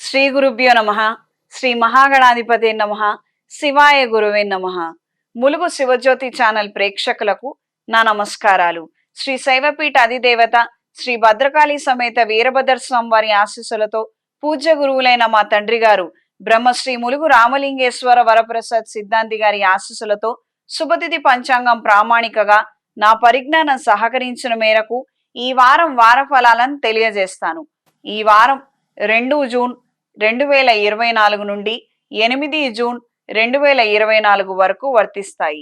శ్రీ గురుభ్యో నమః. శ్రీ మహాగణాధిపతే నమః. శివాయ గురువే నమః. ములుగు శివజ్యోతి ఛానల్ ప్రేక్షకులకు నా నమస్కారాలు. శ్రీ శైవపీఠ అధిదేవత శ్రీ భద్రకాళి సమేత వీరభద్ర స్వామి వారి ఆశీస్సులతో పూజ్య గురువులైన మా తండ్రి గారు బ్రహ్మశ్రీ ములుగు రామలింగేశ్వర వరప్రసాద్ సిద్ధాంతి గారి ఆశీస్సులతో శుభతిథి పంచాంగం ప్రామాణికగా నా పరిజ్ఞానం సహకరించిన మేరకు ఈ వారం వార ఫలాలను తెలియజేస్తాను. ఈ వారం 2 జూన్ 2024 నుండి 8 జూన్ 2024 వరకు వర్తిస్తాయి.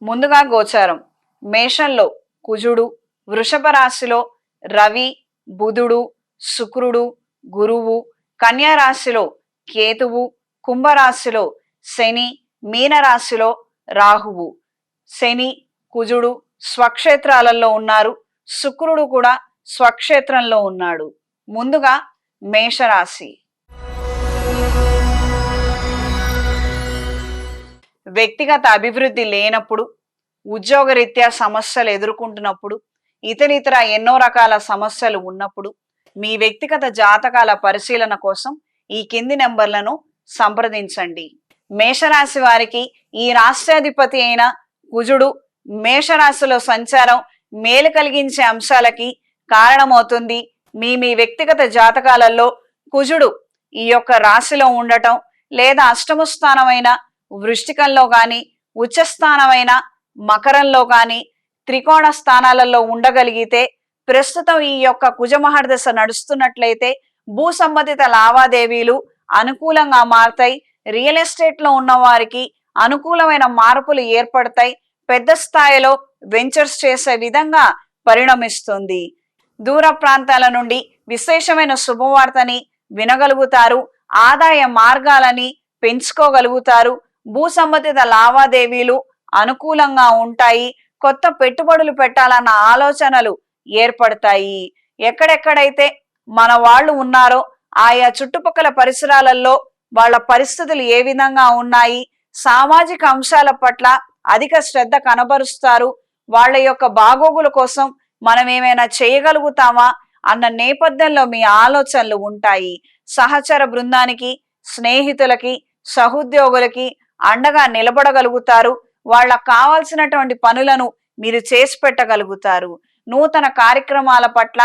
ముందుగా గోచారం. మేషంలో కుజుడు, వృషభ రాశిలో రవి, బుధుడు, శుక్రుడు, గురువు, కన్యా రాశిలో కేతువు, కుంభరాశిలో శని, మీనరాశిలో రాహువు. శని, కుజుడు స్వక్షేత్రాలలో ఉన్నారు. శుక్రుడు కూడా స్వక్షేత్రంలో ఉన్నాడు. ముందుగా మేషరాశి. వ్యక్తిగత అభివృద్ధి లేనప్పుడు, ఉద్యోగరీత్యా సమస్యలు ఎదుర్కొంటున్నప్పుడు, ఇతర ఎన్నో రకాల సమస్యలు ఉన్నప్పుడు మీ వ్యక్తిగత జాతకాల పరిశీలన కోసం ఈ కింది నెంబర్లను సంప్రదించండి. మేషరాశి వారికి ఈ రాష్ట్రాధిపతి అయిన కుజుడు మేషరాశిలో సంచారం మేలు కలిగించే అంశాలకి కారణమవుతుంది. మీ వ్యక్తిగత జాతకాలలో కుజుడు ఈ యొక్క రాశిలో ఉండటం లేదా అష్టమ స్థానమైన వృశ్చికంలో కానీ, ఉచ్చస్థానమైన మకరంలో కానీ, త్రికోణ స్థానాలలో ఉండగలిగితే, ప్రస్తుతం ఈ యొక్క కుజమహర్దశ నడుస్తున్నట్లయితే భూ సంబంధిత లావాదేవీలు అనుకూలంగా మారతాయి. రియల్ ఎస్టేట్ లో ఉన్న వారికి అనుకూలమైన మార్పులు ఏర్పడతాయి. పెద్ద స్థాయిలో వెంచర్స్ చేసే విధంగా పరిణమిస్తుంది. దూర ప్రాంతాల నుండి విశేషమైన శుభవార్తని వినగలుగుతారు. ఆదాయ మార్గాలని పెంచుకోగలుగుతారు. భూ సంబంధిత లావాదేవీలు అనుకూలంగా ఉంటాయి. కొత్త పెట్టుబడులు పెట్టాలన్న ఆలోచనలు ఏర్పడతాయి. ఎక్కడెక్కడైతే మన వాళ్ళు ఉన్నారో ఆయా చుట్టుపక్కల పరిసరాలలో వాళ్ళ పరిస్థితులు ఏ విధంగా ఉన్నాయి, సామాజిక అంశాల పట్ల అధిక శ్రద్ధ కనబరుస్తారు. వాళ్ళ యొక్క బాగోగుల కోసం మనం ఏమైనా చేయగలుగుతామా అన్న నేపథ్యంలో మీ ఆలోచనలు ఉంటాయి. సహచర బృందానికి, స్నేహితులకి, సహోద్యోగులకి అండగా నిలబడగలుగుతారు. వాళ్ళకు కావాల్సినటువంటి పనులను మీరు చేసి పెట్టగలుగుతారు. నూతన కార్యక్రమాల పట్ల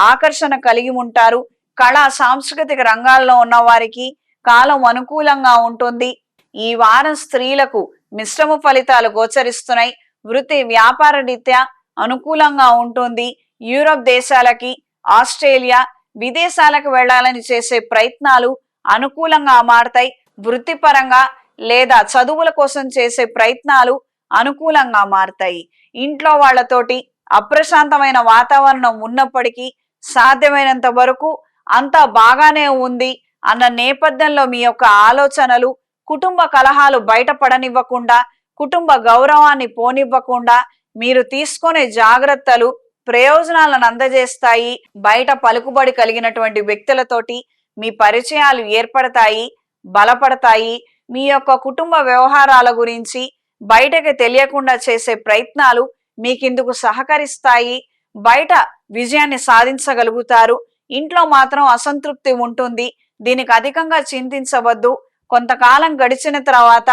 ఆకర్షణ కలిగి ఉంటారు. కళా సాంస్కృతిక రంగాల్లో ఉన్న వారికి కాలం అనుకూలంగా ఉంటుంది. ఈ వారం స్త్రీలకు మిశ్రమ ఫలితాలు గోచరిస్తున్నాయి. వృత్తి వ్యాపార రీత్యా అనుకూలంగా ఉంటుంది. యూరోప్ దేశాలకి, ఆస్ట్రేలియా, విదేశాలకు వెళ్లాలని చేసే ప్రయత్నాలు అనుకూలంగా మారతాయి. వృత్తిపరంగా లేదా చదువుల కోసం చేసే ప్రయత్నాలు అనుకూలంగా మారతాయి. ఇంట్లో వాళ్లతోటి అప్రశాంతమైన వాతావరణం ఉన్నప్పటికీ సాధ్యమైనంత వరకు అంతా బాగానే ఉంది అన్న నేపథ్యంలో మీ యొక్క ఆలోచనలు కుటుంబ కలహాలు బయటపడనివ్వకుండా, కుటుంబ గౌరవాన్ని పోనివ్వకుండా మీరు తీసుకునే జాగ్రత్తలు ప్రయోజనాలను అందజేస్తాయి. బయట పలుకుబడి కలిగినటువంటి వ్యక్తులతోటి మీ పరిచయాలు ఏర్పడతాయి, బలపడతాయి. మీ యొక్క కుటుంబ వ్యవహారాల గురించి బయటకి తెలియకుండా చేసే ప్రయత్నాలు మీకిందుకు సహకరిస్తాయి. బయట విజయాన్ని సాధించగలుగుతారు. ఇంట్లో మాత్రం అసంతృప్తి ఉంటుంది. దీనికి అధికంగా చింతించవద్దు. కొంతకాలం గడిచిన తర్వాత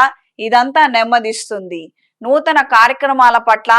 ఇదంతా నెమ్మదిస్తుంది. నూతన కార్యక్రమాల పట్ల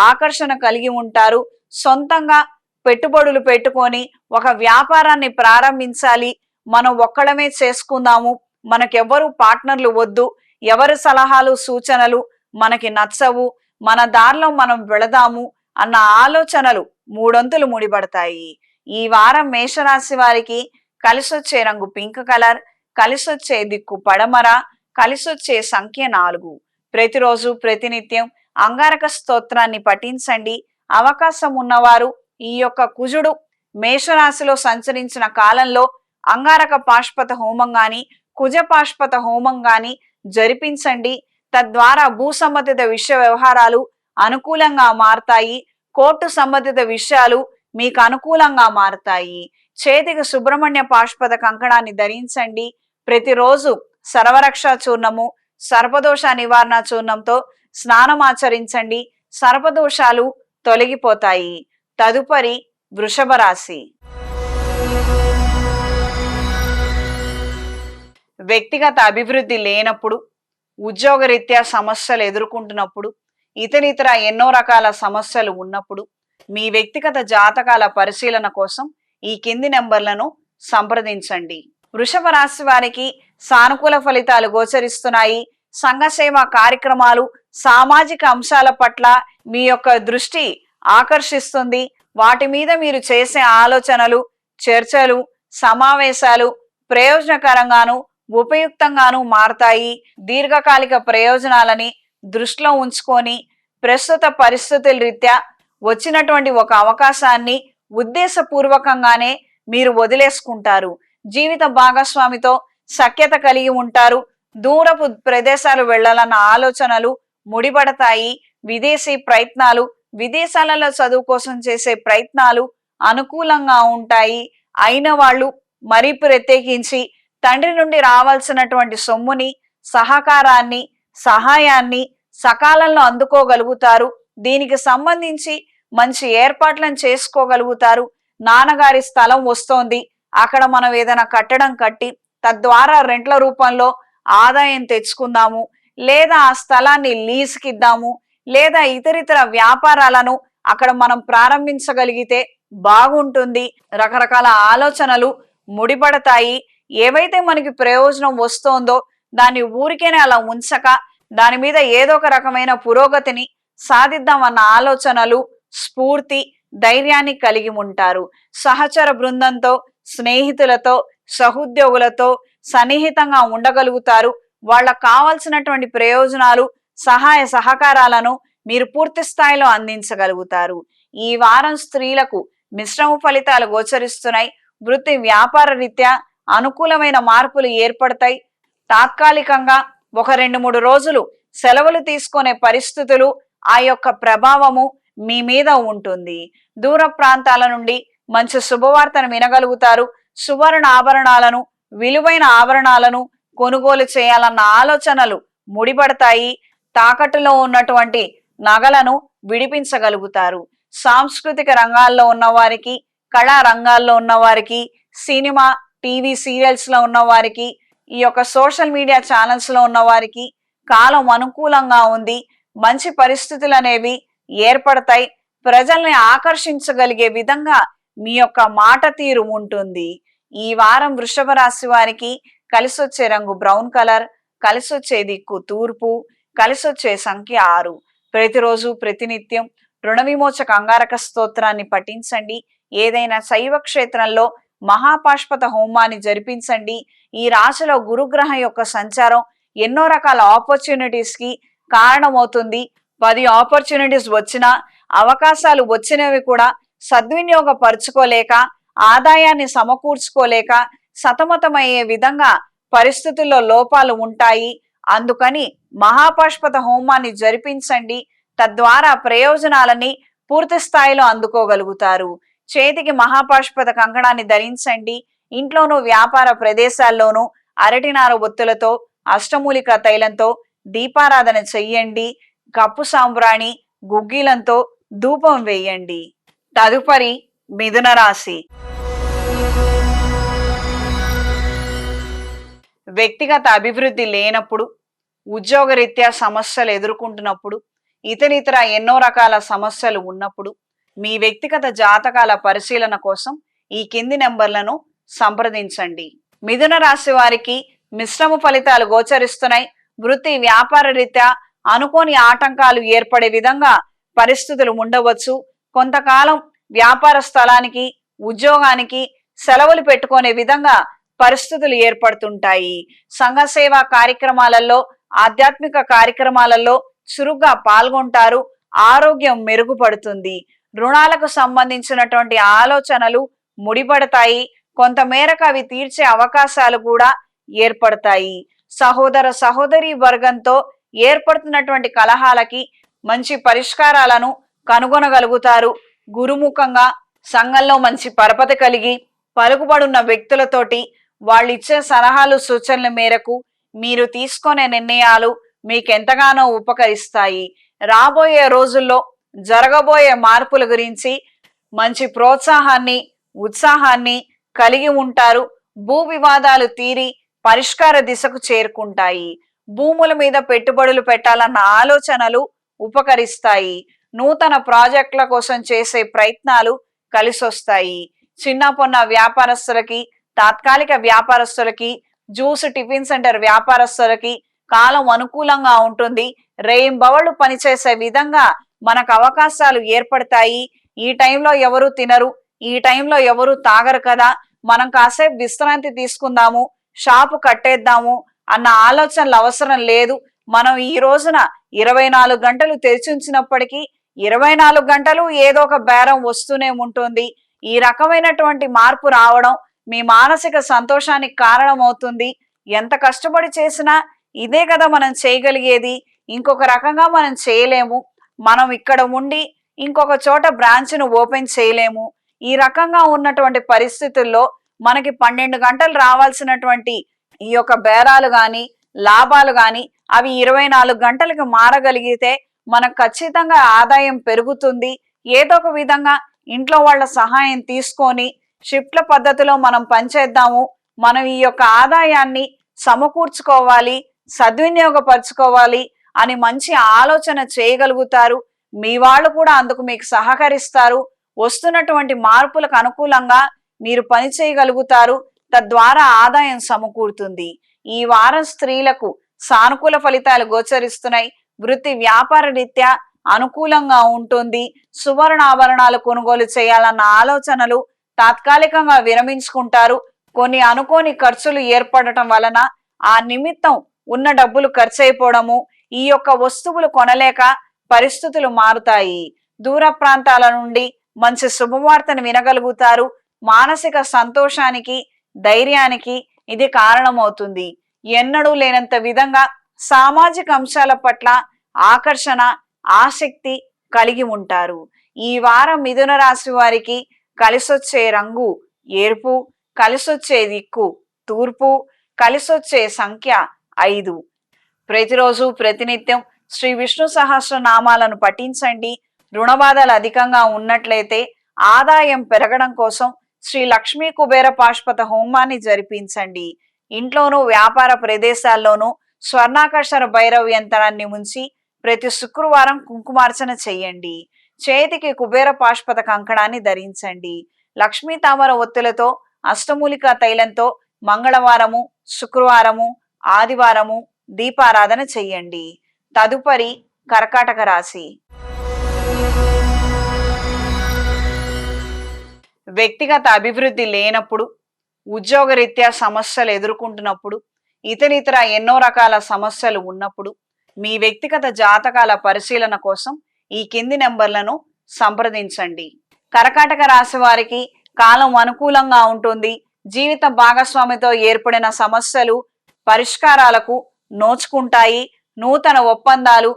ఆకర్షణ కలిగి ఉంటారు. సొంతంగా పెట్టుబడులు పెట్టుకొని ఒక వ్యాపారాన్ని ప్రారంభించాలి, మనం ఒక్కడమే చేసుకుందాము, మనకెవ్వరు పార్ట్నర్లు వద్దు, ఎవరి సలహాలు సూచనలు మనకి నచ్చవు, మన దారిలో మనం వెళదాము అన్న ఆలోచనలు మూడొంతులు ముడిపడతాయి. ఈ వారం మేషరాశి వారికి కలిసొచ్చే రంగు పింక్ కలర్, కలిసొచ్చే దిక్కు పడమర, కలిసొచ్చే సంఖ్య 4. ప్రతిరోజు ప్రతినిత్యం అంగారక స్తోత్రాన్ని పఠించండి. అవకాశం ఉన్నవారు ఈ యొక్క కుజుడు మేషరాశిలో సంచరించిన కాలంలో అంగారక పాష్పత హోమం గాని, కుజ పాష్పత హోమం గాని జరిపించండి. తద్వారా భూ సంబంధిత విషయ వ్యవహారాలు అనుకూలంగా మారతాయి. కోర్టు సంబంధిత విషయాలు మీకు అనుకూలంగా మారతాయి. చేతికి సుబ్రహ్మణ్య పాష్పత కంకణాన్ని ధరించండి. ప్రతిరోజు సర్వరక్ష చూర్ణము, సర్పదోష నివారణ చూర్ణంతో స్నానమాచరించండి. సర్పదోషాలు తొలగిపోతాయి. తదుపరి వృషభ రాశి. వ్యక్తిగత అభివృద్ధి లేనప్పుడు, ఉద్యోగరీత్యా సమస్యలు ఎదుర్కొంటున్నప్పుడు, ఇతరితర ఎన్నో రకాల సమస్యలు ఉన్నప్పుడు మీ వ్యక్తిగత జాతకాల పరిశీలన కోసం ఈ కింది నెంబర్లను సంప్రదించండి. వృషభ రాశి వారికి సానుకూల ఫలితాలు గోచరిస్తున్నాయి. సంఘ సేవా కార్యక్రమాలు, సామాజిక అంశాల పట్ల మీ యొక్క దృష్టి ఆకర్షిస్తుంది. వాటి మీద మీరు చేసే ఆలోచనలు, చర్చలు, సమావేశాలు ప్రయోజనకరంగాను ఉపయుక్తంగాను మారతాయి. దీర్ఘకాలిక ప్రయోజనాలని దృష్టిలో ఉంచుకొని ప్రస్తుత పరిస్థితుల రీత్యా వచ్చినటువంటి ఒక అవకాశాన్ని ఉద్దేశపూర్వకంగానే మీరు వదిలేసుకుంటారు. జీవిత భాగస్వామితో సఖ్యత కలిగి ఉంటారు. దూరపు ప్రదేశాలు వెళ్ళాలన్న ఆలోచనలు ముడిపడతాయి. విదేశీ ప్రయత్నాలు, విదేశాలలో చదువు కోసం చేసే ప్రయత్నాలు అనుకూలంగా ఉంటాయి. అయిన వాళ్ళు మరీ ప్రత్యేకించి తండ్రి నుండి రావాల్సినటువంటి సొమ్ముని, సహకారాన్ని, సహాయాన్ని సకాలంలో అందుకోగలుగుతారు. దీనికి సంబంధించి మంచి ఏర్పాట్లను చేసుకోగలుగుతారు. నాన్నగారి స్థలం వస్తోంది, అక్కడ మనం ఏదైనా కట్టడం కట్టి తద్వారా రెంట్ల రూపంలో ఆదాయం తెచ్చుకుందాము, లేదా ఆ స్థలాన్ని లీజుకి ఇద్దాము, లేదా ఇతరితర వ్యాపారాలను అక్కడ మనం ప్రారంభించగలిగితే బాగుంటుంది. రకరకాల ఆలోచనలు ముడిపడతాయి. ఏవైతే మనకి ప్రయోజనం వస్తోందో దాన్ని ఊరికేనే అలా ఉంచక దాని మీద ఏదో ఒక రకమైన పురోగతిని సాధిద్దామన్న ఆలోచనలు, స్ఫూర్తి, ధైర్యాన్ని కలిగి ఉంటారు. సహచర బృందంతో, స్నేహితులతో, సహోద్యోగులతో సన్నిహితంగా ఉండగలుగుతారు. వాళ్ళకు కావాల్సినటువంటి ప్రయోజనాలు, సహాయ సహకారాలను మీరు పూర్తి స్థాయిలో అందించగలుగుతారు. ఈ వారం స్త్రీలకు మిశ్రమ ఫలితాలు గోచరిస్తున్నాయి. వృత్తి వ్యాపార రీత్యా అనుకూలమైన మార్పులు ఏర్పడతాయి. తాత్కాలికంగా 1-2-3 రోజులు సెలవులు తీసుకునే పరిస్థితులు, ఆ యొక్క ప్రభావము మీ మీద ఉంటుంది. దూర ప్రాంతాల నుండి మంచి శుభవార్తను వినగలుగుతారు. సువర్ణ ఆభరణాలను, విలువైన ఆభరణాలను కొనుగోలు చేయాలన్న ఆలోచనలు ముడిపడతాయి. తాకట్టులో ఉన్నటువంటి నగలను విడిపించగలుగుతారు. సాంస్కృతిక రంగాల్లో ఉన్నవారికి, కళా రంగాల్లో ఉన్నవారికి, సినిమా, టీవీ సీరియల్స్ లో ఉన్నవారికి, ఈ యొక్క సోషల్ మీడియా ఛానల్స్ లో ఉన్నవారికి కాలం అనుకూలంగా ఉంది. మంచి పరిస్థితులు అనేవి ఏర్పడతాయి. ప్రజల్ని ఆకర్షించగలిగే విధంగా మీ యొక్క మాట తీరు ఉంటుంది. ఈ వారం వృషభ రాశి వారికి కలిసొచ్చే రంగు బ్రౌన్ కలర్, కలిసొచ్చే దిక్కు తూర్పు, కలిసొచ్చే సంఖ్య 6. ప్రతిరోజు ప్రతినిత్యం రుణ విమోచక అంగారక స్తోత్రాన్ని పఠించండి. ఏదైనా శైవ క్షేత్రంలో మహాపాష్పత హోమాన్ని జరిపించండి. ఈ రాశిలో గురుగ్రహం యొక్క సంచారం ఎన్నో రకాల ఆపర్చునిటీస్ కి కారణమవుతుంది. 10 ఆపర్చునిటీస్ వచ్చినా, అవకాశాలు వచ్చినవి కూడా సద్వినియోగపరుచుకోలేక, ఆదాయాన్ని సమకూర్చుకోలేక సతమతమయ్యే విధంగా పరిస్థితుల్లో లోపాలు ఉంటాయి. అందుకని మహాపాష్పత హోమాన్ని జరిపించండి. తద్వారా ప్రయోజనాలని పూర్తి స్థాయిలో అందుకోగలుగుతారు. చేతికి మహాపాష్పత కంకణాన్ని ధరించండి. ఇంట్లోనూ వ్యాపార ప్రదేశాల్లోనూ అరటినార ఒత్తులతో, అష్టమూలిక తైలంతో దీపారాధన చెయ్యండి. కప్పు సాంబ్రాణి, గుగ్గిలంతో ధూపం వేయండి. తదుపరి మిథున రాశి. వ్యక్తిగత అభివృద్ధి లేనప్పుడు, ఉద్యోగరీత్యా సమస్యలు ఎదుర్కొంటున్నప్పుడు, ఇతరితర ఎన్నో రకాల సమస్యలు ఉన్నప్పుడు మీ వ్యక్తిగత జాతకాల పరిశీలన కోసం ఈ కింది నెంబర్లను సంప్రదించండి. మిథున రాశి వారికి మిశ్రమ ఫలితాలు గోచరిస్తున్నాయి. వృత్తి వ్యాపార రీత్యా అనుకోని ఆటంకాలు ఏర్పడే విధంగా పరిస్థితులు ఉండవచ్చు. కొంతకాలం వ్యాపార స్థలానికి, ఉద్యోగానికి సెలవులు పెట్టుకునే విధంగా పరిస్థితులు ఏర్పడుతుంటాయి. సంఘ సేవా కార్యక్రమాలలో, ఆధ్యాత్మిక కార్యక్రమాలలో చురుగ్గా పాల్గొంటారు. ఆరోగ్యం మెరుగుపడుతుంది. రుణాలకు సంబంధించినటువంటి ఆలోచనలు ముడిపడతాయి. కొంతమేరకు అవి తీర్చే అవకాశాలు కూడా ఏర్పడతాయి. సహోదర సహోదరి వర్గంతో ఏర్పడుతున్నటువంటి కలహాలకి మంచి పరిష్కారాలను కనుగొనగలుగుతారు. గురుముఖంగా సంఘంలో మంచి పరపతి కలిగి పలుకుబడున్న వ్యక్తులతోటి వాళ్ళు ఇచ్చే సలహాలు, సూచనల మేరకు మీరు తీసుకునే నిర్ణయాలు మీకెంతగానో ఉపకరిస్తాయి. రాబోయే రోజుల్లో జరగబోయే మార్పుల గురించి మంచి ప్రోత్సాహాన్ని, ఉత్సాహాన్ని కలిగి ఉంటారు. భూ వివాదాలు తీరి పరిష్కార దిశకు చేరుకుంటాయి. భూముల మీద పెట్టుబడులు పెట్టాలన్న ఆలోచనలు ఉపకరిస్తాయి. నూతన ప్రాజెక్టుల కోసం చేసే ప్రయత్నాలు కలిసొస్తాయి. చిన్న పొన్న వ్యాపారస్తులకి, తాత్కాలిక వ్యాపారస్తులకి, జ్యూస్ టిఫిన్ సెంటర్ వ్యాపారస్తులకి కాలం అనుకూలంగా ఉంటుంది. రేయింబవళ్ళు పనిచేసే విధంగా మనకు అవకాశాలు ఏర్పడతాయి. ఈ టైంలో ఎవరు తినరు, ఈ టైంలో ఎవరు తాగరు కదా, మనం కాసేపు విశ్రాంతి తీసుకుందాము, షాపు కట్టేద్దాము అన్న ఆలోచనలు అవసరం లేదు. మనం ఈ రోజున 24 గంటలు తెరిచి ఉంచినప్పటికీ 24 గంటలు ఏదో ఒక బేరం వస్తూనే ఉంటుంది. ఈ రకమైనటువంటి మార్పు రావడం మీ మానసిక సంతోషానికి కారణమవుతుంది. ఎంత కష్టపడి చేసినా ఇదే కదా మనం చేయగలిగేది, ఇంకొక రకంగా మనం చేయలేము. మనం ఇక్కడ ఉండి ఇంకొక చోట బ్రాంచ్ను ఓపెన్ చేయలేము. ఈ రకంగా ఉన్నటువంటి పరిస్థితుల్లో మనకి 12 గంటలు రావాల్సినటువంటి ఈ యొక్క బేరాలు గాని, లాభాలు గాని అవి 24 గంటలకు మారగలిగితే మనకు ఖచ్చితంగా ఆదాయం పెరుగుతుంది. ఏదో ఒక విధంగా ఇంట్లో వాళ్ళ సహాయం తీసుకొని షిఫ్ట్ల పద్ధతిలో మనం పనిచేద్దాము, మనం ఈ యొక్క ఆదాయాన్ని సమకూర్చుకోవాలి, సద్వినియోగపరచుకోవాలి అని మంచి ఆలోచన చేయగలుగుతారు. మీ వాళ్ళు కూడా అందుకు మీకు సహకరిస్తారు. వస్తున్నటువంటి మార్పులకు అనుకూలంగా మీరు పని చేయగలుగుతారు. తద్వారా ఆదాయం సమకూరుతుంది. ఈ వారం స్త్రీలకు సానుకూల ఫలితాలు గోచరిస్తున్నాయి. వృత్తి వ్యాపార రీత్యా అనుకూలంగా ఉంటుంది. సువర్ణ ఆభరణాలు కొనుగోలు చేయాలన్న ఆలోచనలు తాత్కాలికంగా విరమించుకుంటారు. కొన్ని అనుకోని ఖర్చులు ఏర్పడటం వలన ఆ నిమిత్తం ఉన్న డబ్బులు ఖర్చు అయిపోవడము, ఈ యొక్క వస్తువులు కొనలేక పరిస్థితులు మారుతాయి. దూర ప్రాంతాల నుండి మంచి శుభవార్తను వినగలుగుతారు. మానసిక సంతోషానికి, ధైర్యానికి ఇది కారణమవుతుంది. ఎన్నడూ లేనంత విధంగా సామాజిక అంశాల పట్ల ఆకర్షణ, ఆసక్తి కలిగి ఉంటారు. ఈ వారం మిథున రాశి వారికి కలిసొచ్చే రంగు ఎరుపు, కలిసొచ్చే దిక్కు తూర్పు, కలిసొచ్చే సంఖ్య 5. ప్రతిరోజు ప్రతినిత్యం శ్రీ విష్ణు సహస్రనామాలను పఠించండి. రుణబాధలు అధికంగా ఉన్నట్లయితే ఆదాయం పెరగడం కోసం శ్రీ లక్ష్మీ కుబేర పాశుపత హోమాన్ని జరిపించండి. ఇంట్లోనూ వ్యాపార ప్రదేశాల్లోనూ స్వర్ణాకర్షణ భైరవ యంత్రాన్ని ఉంచి ప్రతి శుక్రవారం కుంకుమార్చన చెయ్యండి. చేతికి కుబేర పాశుపత కంకణాన్ని ధరించండి. లక్ష్మీ తామర ఒత్తులతో, అష్టమూలికా తైలంతో మంగళవారము, శుక్రవారము, ఆదివారము దీపారాధన చెయ్యండి. తదుపరి కర్కాటక రాశి. వ్యక్తిగత అభివృద్ధి లేనప్పుడు, ఉద్యోగరీత్యా సమస్యలు ఎదుర్కొంటున్నప్పుడు, ఇతర ఎన్నో రకాల సమస్యలు ఉన్నప్పుడు మీ వ్యక్తిగత జాతకాల పరిశీలన కోసం ఈ కింది నెంబర్లను సంప్రదించండి. కర్కాటక రాశి వారికి కాలం అనుకూలంగా ఉంటుంది. జీవిత భాగస్వామితో ఏర్పడిన సమస్యలు పరిష్కారాలకు నోచుకుంటాయి. నూతన ఒప్పందాలు,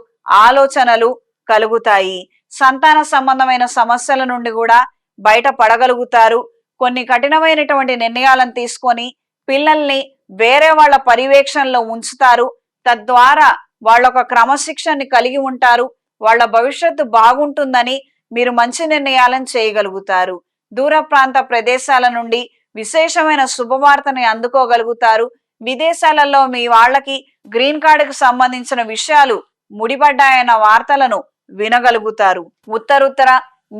ఆలోచనలు కలుగుతాయి. సంతాన సంబంధమైన సమస్యల నుండి కూడా బయట పడగలుగుతారు. కొన్ని కఠినమైనటువంటి నిర్ణయాలను తీసుకొని పిల్లల్ని వేరే వాళ్ళ పర్యవేక్షణలో ఉంచుతారు. తద్వారా వాళ్ళొక క్రమశిక్షణని కలిగి ఉంటారు. వాళ్ళ భవిష్యత్తు బాగుంటుందని మీరు మంచి నిర్ణయాలను చేయగలుగుతారు. దూర ప్రాంత ప్రదేశాల నుండి విశేషమైన శుభవార్తని అందుకోగలుగుతారు. విదేశాలలో మీ వాళ్ళకి గ్రీన్ కార్డుకు సంబంధించిన విషయాలు ముడిపడ్డాయన్న వార్తలను వినగలుగుతారు. ఉత్తరుత్తర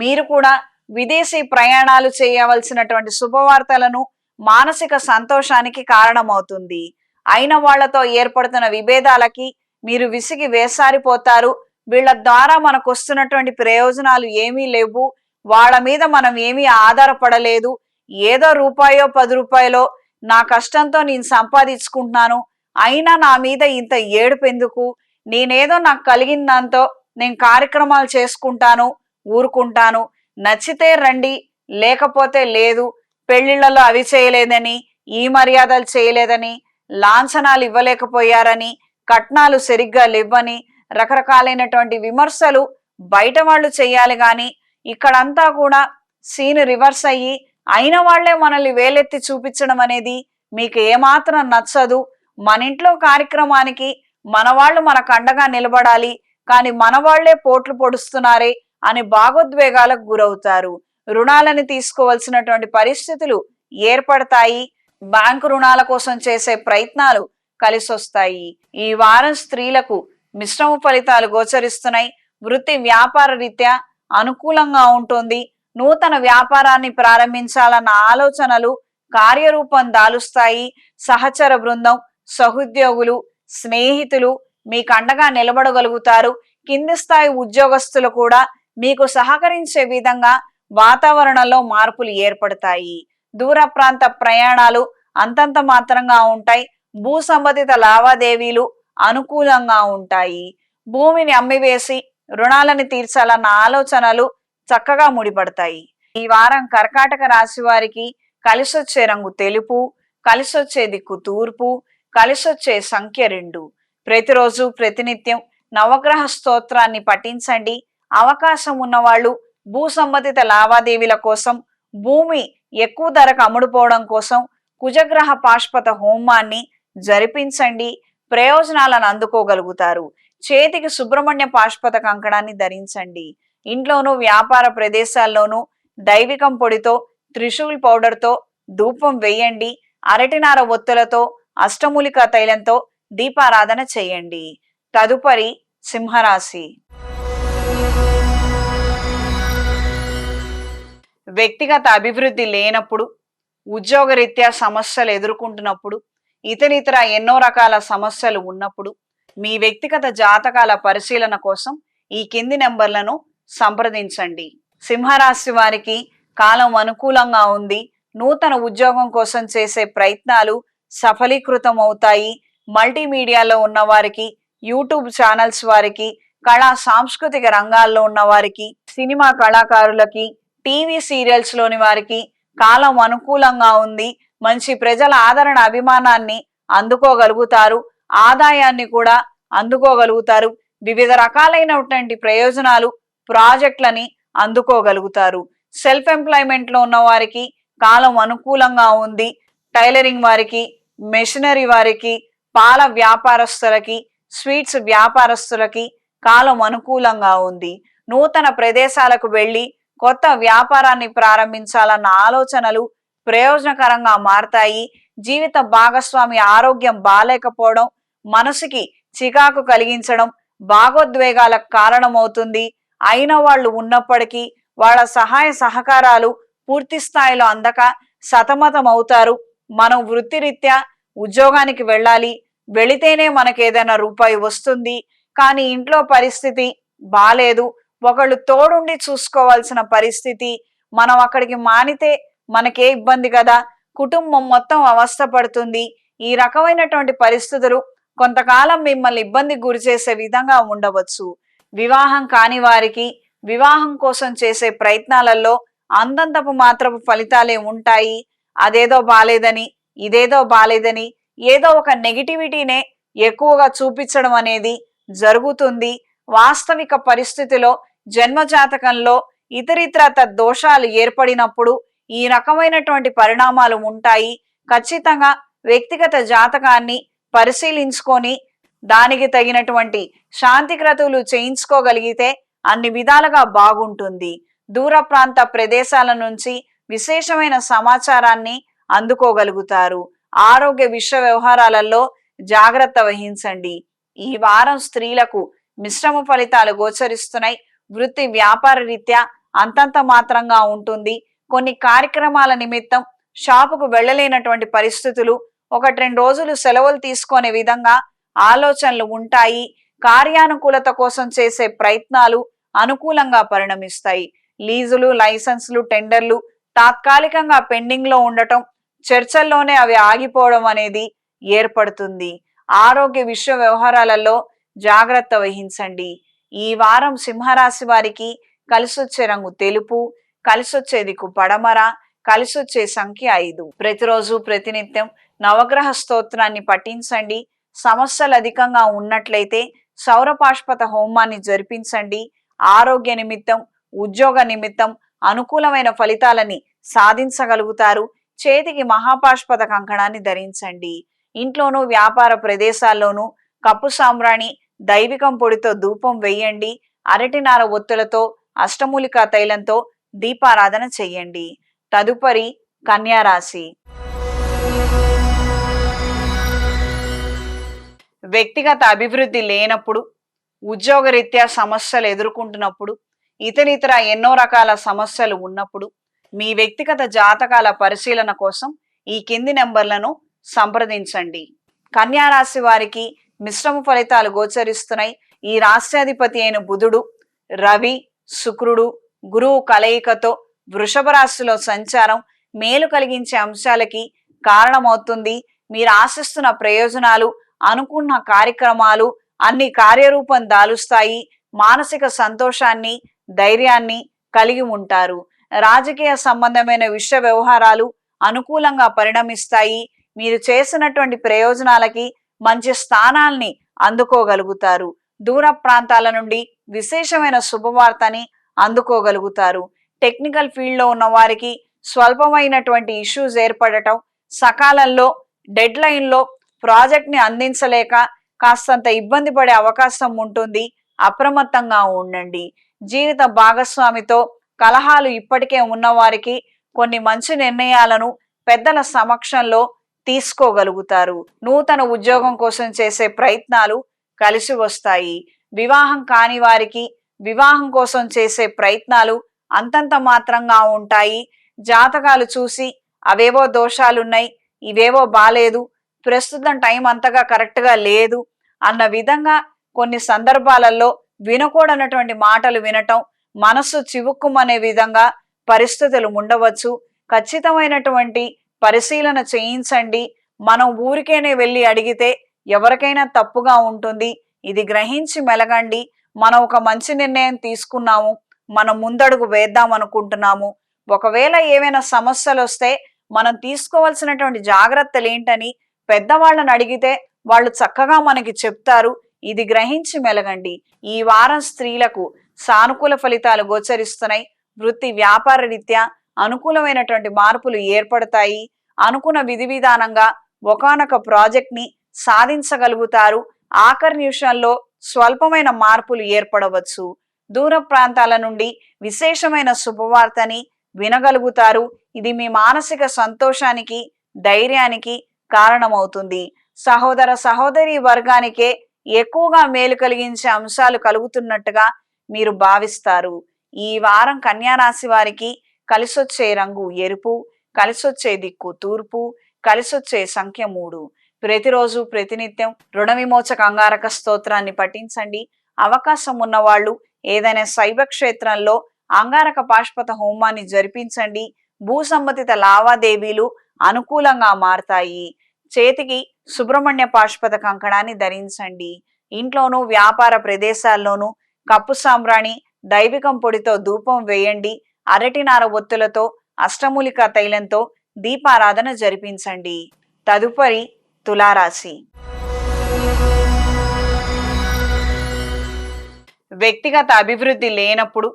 మీరు కూడా విదేశీ ప్రయాణాలు చేయవలసినటువంటి శుభవార్తలను మానసిక సంతోషానికి కారణమవుతుంది. అయిన వాళ్లతో ఏర్పడుతున్న విభేదాలకి మీరు విసిగి వేసారిపోతారు. వీళ్ళ ద్వారా మనకు వస్తున్నటువంటి ప్రయోజనాలు ఏమీ లేవు, వాళ్ళ మీద మనం ఏమీ ఆధారపడలేదు, ఏదో రూపాయో 10 రూపాయలో నా కష్టంతో నేను సంపాదించుకుంటున్నాను, అయినా నా మీద ఇంత ఏడుపెందుకు, నేనేదో నాకు కలిగిన దాంతో నేను కార్యక్రమాలు చేసుకుంటాను, ఊరుకుంటాను, నచ్చితే రండి లేకపోతే లేదు, పెళ్లిళ్లలో అవి చేయలేదని, ఈ మర్యాదలు చేయలేదని, లాంఛనాలు ఇవ్వలేకపోయారని, కట్నాలు సరిగ్గా లేవని రకరకాలైనటువంటి విమర్శలు బయట వాళ్ళు చెయ్యాలి. గాని ఇక్కడంతా కూడా సీన్ రివర్స్ అయ్యి అయిన వాళ్లే మనల్ని వేలెత్తి చూపించడం అనేది మీకు ఏమాత్రం నచ్చదు. మన ఇంట్లో కార్యక్రమానికి మన వాళ్ళు మనకు అండగా నిలబడాలి, కానీ మన వాళ్లే పోట్లు పొడుస్తున్నారే అని భావోద్వేగాలకు గురవుతారు. రుణాలను తీసుకోవాల్సినటువంటి పరిస్థితులు ఏర్పడతాయి. బ్యాంకు రుణాల కోసం చేసే ప్రయత్నాలు కలిసొస్తాయి. ఈ వారం స్త్రీలకు మిశ్రమ ఫలితాలు గోచరిస్తున్నాయి. వృత్తి వ్యాపార రీత్యా అనుకూలంగా ఉంటుంది. నూతన వ్యాపారాన్ని ప్రారంభించాలన్న ఆలోచనలు కార్యరూపం దాలుస్తాయి. సహచర బృందం, సహోద్యోగులు, స్నేహితులు మీకు అండగా నిలబడగలుగుతారు. కింది స్థాయి ఉద్యోగస్తులు కూడా మీకు సహకరించే విధంగా వాతావరణంలో మార్పులు ఏర్పడతాయి. దూర ప్రాంత ప్రయాణాలు అంతంత మాత్రంగా ఉంటాయి. భూ సంబంధిత లావాదేవీలు అనుకూలంగా ఉంటాయి. భూమిని అమ్మివేసి రుణాలను తీర్చాలన్న ఆలోచనలు చక్కగా ముడిపడతాయి. ఈ వారం కర్కాటక రాశి వారికి కలిసొచ్చే రంగు తెలుపు, కలిసొచ్చే దిక్కు తూర్పు, కలిసొచ్చే సంఖ్య 2. ప్రతిరోజు ప్రతినిత్యం నవగ్రహ స్తోత్రాన్ని పఠించండి. అవకాశం ఉన్నవాళ్ళు భూ సంబంధిత లావాదేవీల కోసం, భూమి ఎక్కువ ధరకు అమ్ముడుపోవడం కోసం కుజగ్రహ పాశుపత హోమాన్ని జరిపించండి. ప్రయోజనాలను అందుకోగలుగుతారు. చేతికి సుబ్రహ్మణ్య పాశుపత కంకణాన్ని ధరించండి. ఇంట్లోనూ వ్యాపార ప్రదేశాల్లోనూ దైవికం పొడితో, త్రిశూల్ పౌడర్తో ధూపం వేయండి. అరటినార ఒత్తులతో, అష్టమూలికా తైలంతో దీపారాధన చేయండి. తదుపరి సింహరాశి. వ్యక్తిగత అభివృద్ధి లేనప్పుడు, ఉద్యోగరీత్యా సమస్యలు ఎదుర్కొంటున్నప్పుడు, ఇతరితర ఎన్నో రకాల సమస్యలు ఉన్నప్పుడు మీ వ్యక్తిగత జాతకాల పరిశీలన కోసం ఈ కింది నెంబర్లను సంప్రదించండి. సింహరాశి వారికి కాలం అనుకూలంగా ఉంది. నూతన ఉద్యోగం కోసం చేసే ప్రయత్నాలు సఫలీకృతం అవుతాయి. మల్టీమీడియాలో ఉన్న వారికి, యూట్యూబ్ ఛానల్స్ వారికి, కళా సాంస్కృతిక రంగాల్లో ఉన్న వారికి, సినిమా కళాకారులకి, టీవీ సీరియల్స్ లోని వారికి కాలం అనుకూలంగా ఉంది. మంచి ప్రజల ఆదరణ, అభిమానాన్ని అందుకోగలుగుతారు. ఆదాయాన్ని కూడా అందుకోగలుగుతారు. వివిధ రకాలైనటువంటి ప్రయోజనాలు, ప్రాజెక్టులని అందుకోగలుగుతారు. సెల్ఫ్ ఎంప్లాయ్మెంట్ లో ఉన్న వారికి కాలం అనుకూలంగా ఉంది. టైలరింగ్ వారికి, మెషినరీ వారికి, పాల వ్యాపారస్తులకి, స్వీట్స్ వ్యాపారస్తులకి కాలం అనుకూలంగా ఉంది. నూతన ప్రదేశాలకు వెళ్ళి కొత్త వ్యాపారాన్ని ప్రారంభించాలన్న ఆలోచనలు ప్రయోజనకరంగా మారతాయి. జీవిత భాగస్వామి ఆరోగ్యం బాలేకపోవడం, మనసుకి చికాకు కలిగించడం భాగోద్వేగాలకు కారణమవుతుంది. అయిన వాళ్ళు ఉన్నప్పటికీ వాళ్ళ సహాయ సహకారాలు పూర్తి స్థాయిలో అందక సతమతం అవుతారు. మనం వృత్తిరీత్యా ఉద్యోగానికి వెళ్ళాలి, వెళితేనే మనకు ఏదైనా రూపాయి వస్తుంది. కానీ ఇంట్లో పరిస్థితి బాలేదు, ఒకళ్ళు తోడుండి చూసుకోవాల్సిన పరిస్థితి. మనం అక్కడికి మానితే మనకే ఇబ్బంది కదా, కుటుంబం మొత్తం అవస్థ పడుతుంది. ఈ రకమైనటువంటి పరిస్థితులు కొంతకాలం మిమ్మల్ని ఇబ్బందికి గురి చేసే విధంగా ఉండవచ్చు. వివాహం కాని వారికి వివాహం కోసం చేసే ప్రయత్నాలలో అందంతపు మాత్రపు ఫలితాలే ఉంటాయి. అదేదో బాలేదని, ఇదేదో బాలేదని ఏదో ఒక నెగిటివిటీనే ఎక్కువగా చూపించడం అనేది జరుగుతుంది. వాస్తవిక పరిస్థితిలో జన్మజాతకంలో ఇతరితర దోషాలు ఏర్పడినప్పుడు ఈ రకమైనటువంటి పరిణామాలు ఉంటాయి. ఖచ్చితంగా వ్యక్తిగత జాతకాన్ని పరిశీలించుకొని దానికి తగినటువంటి శాంతి క్రతువులు చేయించుకోగలిగితే అన్ని విధాలుగా బాగుంటుంది. దూర ప్రాంత ప్రదేశాల నుంచి విశేషమైన సమాచారాన్ని అందుకోగలుగుతారు. ఆరోగ్య విషయ వ్యవహారాలలో జాగ్రత్త వహించండి. ఈ వారం స్త్రీలకు మిశ్రమ ఫలితాలు గోచరిస్తున్నాయి. వృత్తి వ్యాపార రీత్యా అంతంత మాత్రంగా ఉంటుంది. కొన్ని కార్యక్రమాల నిమిత్తం షాపుకు వెళ్ళలేనటువంటి పరిస్థితులు, 1-2 రోజులు సెలవులు తీసుకునే విధంగా ఆలోచనలు ఉంటాయి. కార్యానుకూలత కోసం చేసే ప్రయత్నాలు అనుకూలంగా పరిణమిస్తాయి. లీజులు, లైసెన్సులు, టెండర్లు తాత్కాలికంగా పెండింగ్ లో ఉండటం, చర్చల్లోనే అవి ఆగిపోవడం అనేది ఏర్పడుతుంది. ఆరోగ్య విషయ వ్యవహారాలలో జాగ్రత్త వహించండి. ఈ వారం సింహరాశి వారికి కలిసొచ్చే రంగు తెలుపు, కలిసొచ్చే దిక్కు పడమర, కలిసొచ్చే సంఖ్య 5. ప్రతిరోజు ప్రతినిత్యం నవగ్రహ స్తోత్రాన్ని పఠించండి. సమస్యలు అధికంగా ఉన్నట్లయితే సౌర పాశుపత హోమాన్ని జరిపించండి. ఆరోగ్య నిమిత్తం, ఉద్యోగ నిమిత్తం అనుకూలమైన ఫలితాలని సాధించగలుగుతారు. చేతికి మహాపాశుపత కంకణాన్ని ధరించండి. ఇంట్లోనూ వ్యాపార ప్రదేశాల్లోనూ కప్పు సాంబ్రాణి, దైవికం పొడితో ధూపం వేయండి. అరటినార ఒత్తులతో, అష్టమూలికా తైలంతో దీపారాధన చెయ్యండి. తదుపరి కన్యా రాశి. వ్యక్తిగత అభివృద్ధి లేనప్పుడు, ఉద్యోగరీత్యా సమస్యలు ఎదుర్కొంటున్నప్పుడు, ఇతరితర ఎన్నో రకాల సమస్యలు ఉన్నప్పుడు మీ వ్యక్తిగత జాతకాల పరిశీలన కోసం ఈ కింది నెంబర్లను సంప్రదించండి. కన్యా రాశి వారికి మిశ్రమ ఫలితాలు గోచరిస్తున్నాయి. ఈ రాష్ట్రాధిపతి అయిన బుధుడు, రవి, శుక్రుడు, గురువు కలయికతో వృషభ రాశిలో సంచారం మేలు కలిగించే అంశాలకి కారణమవుతుంది. మీరు ఆశిస్తున్న ప్రయోజనాలు, అనుకున్న కార్యక్రమాలు అన్ని కార్యరూపం దాలుస్తాయి. మానసిక సంతోషాన్ని, ధైర్యాన్ని కలిగి ఉంటారు. రాజకీయ సంబంధమైన విషయ వ్యవహారాలు అనుకూలంగా పరిణమిస్తాయి. మీరు చేసినటువంటి ప్రయోజనాలకి మంచి స్థానాల్ని అందుకోగలుగుతారు. దూర ప్రాంతాల నుండి విశేషమైన శుభవార్తని అందుకోగలుగుతారు. టెక్నికల్ ఫీల్డ్లో ఉన్న వారికి స్వల్పమైనటువంటి ఇష్యూస్ ఏర్పడటం, సకాలంలో డెడ్ లైన్లో ప్రాజెక్ట్ని అందించలేక కాస్తంత ఇబ్బంది పడే అవకాశం ఉంటుంది. అప్రమత్తంగా ఉండండి. జీవిత భాగస్వామితో కలహాలు ఇప్పటికే ఉన్నవారికి కొన్ని మంచి నిర్ణయాలను పెద్దల సమక్షంలో తీసుకోగలుగుతారు. నూతన ఉద్యోగం కోసం చేసే ప్రయత్నాలు కలిసి వస్తాయి. వివాహం కాని వారికి వివాహం కోసం చేసే ప్రయత్నాలు అంతంత మాత్రంగా ఉంటాయి. జాతకాలు చూసి అవేవో దోషాలున్నాయి, ఇవేవో బాలేదు, ప్రస్తుతం టైం అంతగా కరెక్ట్గా లేదు అన్న విధంగా కొన్ని సందర్భాలలో వినకూడనటువంటి మాటలు వినటం, మనస్సు చివుక్కుమనే విధంగా పరిస్థితులు ఉండవచ్చు. ఖచ్చితమైనటువంటి పరిశీలన చేయించండి. మనం ఊరికేనే వెళ్ళి అడిగితే ఎవరికైనా తప్పుగా ఉంటుంది. ఇది గ్రహించి మెలగండి. మనం ఒక మంచి నిర్ణయం తీసుకున్నాము, మనం ముందడుగు వేద్దాం అనుకుంటున్నాము. ఒకవేళ ఏవైనా సమస్యలు వస్తే మనం తీసుకోవాల్సినటువంటి జాగ్రత్తలు ఏంటని పెద్దవాళ్ళని అడిగితే వాళ్ళు చక్కగా మనకి చెప్తారు. ఇది గ్రహించి మెలగండి. ఈ వారం స్త్రీలకు సానుకూల ఫలితాలు గోచరిస్తున్నాయి. వృత్తి వ్యాపార రీత్యా అనుకూలమైనటువంటి మార్పులు ఏర్పడతాయి. అనుకున్న విధి విధానంగా ఒకానొక ప్రాజెక్ట్ ని సాధించగలుగుతారు. ఆఖరి నిమిషంలో స్వల్పమైన మార్పులు ఏర్పడవచ్చు. దూర ప్రాంతాల నుండి విశేషమైన శుభవార్తని వినగలుగుతారు. ఇది మీ మానసిక సంతోషానికి, ధైర్యానికి కారణమవుతుంది. సహోదర సహోదరి వర్గానికే ఎక్కువగా మేలు కలిగించే అంశాలు కలుగుతున్నట్టుగా మీరు భావిస్తారు. ఈ వారం కన్యా రాశి వారికి కలిసొచ్చే రంగు ఎరుపు, కలిసొచ్చే దిక్కు తూర్పు, కలిసొచ్చే సంఖ్య 3. ప్రతిరోజు ప్రతినిత్యం రుణ విమోచక అంగారక స్తోత్రాన్ని పఠించండి. అవకాశం ఉన్నవాళ్ళు ఏదైనా శైవ క్షేత్రంలో అంగారక పాశుపత హోమాన్ని జరిపించండి. భూ సంబంధిత లావాదేవీలు అనుకూలంగా మారతాయి. చేతికి సుబ్రహ్మణ్య పాశుపత కంకణాన్ని ధరించండి. ఇంట్లోనూ వ్యాపార ప్రదేశాల్లోనూ కప్పు సాంబ్రాణి, దైవికం పొడితో ధూపం వేయండి. అరటినార ఒత్తులతో, అష్టమూలిక తైలంతో దీపారాధన జరిపించండి. తదుపరి తులారాశి. వ్యక్తిగత అభివృద్ధి లేనప్పుడు,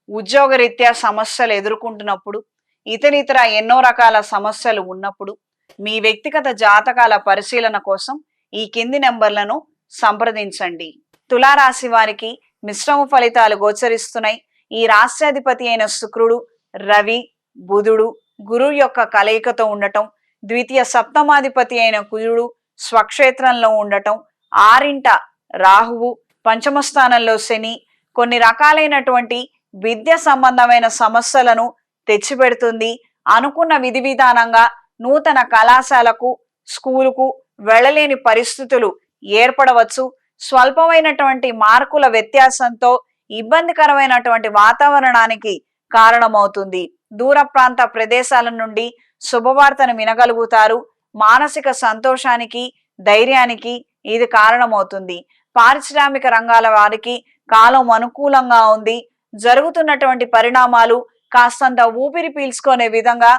ఉద్యోగరీత్యా సమస్యలు ఎదుర్కొంటున్నప్పుడు, ఇతరితర ఎన్నో రకాల సమస్యలు ఉన్నప్పుడు మీ వ్యక్తిగత జాతకాల పరిశీలన కోసం ఈ కింది నెంబర్లను సంప్రదించండి. తులారాశి వారికి మిశ్రమ ఫలితాలు గోచరిస్తున్నాయి. ఈ రాష్ట్రాధిపతి అయిన శుక్రుడు, రవి, బుధుడు, గురువు యొక్క కలయికతో ఉండటం, ద్వితీయ సప్తమాధిపతి అయిన కుజుడు స్వక్షేత్రంలో ఉండటం, 6ంట రాహువు, పంచమ స్థానంలో శని కొన్ని రకాలైనటువంటి విద్య సంబంధమైన సమస్యలను తెచ్చిపెడుతుంది. అనుకున్న విధి విధానంగా నూతన కళాశాలకు, స్కూలుకు వెళ్ళలేని పరిస్థితులు ఏర్పడవచ్చు. స్వల్పమైనటువంటి మార్కుల వ్యత్యాసంతో ఇబ్బందికరమైనటువంటి వాతావరణానికి కారణమవుతుంది. దూర ప్రాంత ప్రదేశాల నుండి శుభవార్తను వినగలుగుతారు. మానసిక సంతోషానికి, ధైర్యానికి ఇది కారణమవుతుంది. పారిశ్రామిక రంగాల వారికి కాలం అనుకూలంగా ఉంది. జరుగుతున్నటువంటి పరిణామాలు కాస్తంత ఊపిరి పీల్చుకునే విధంగా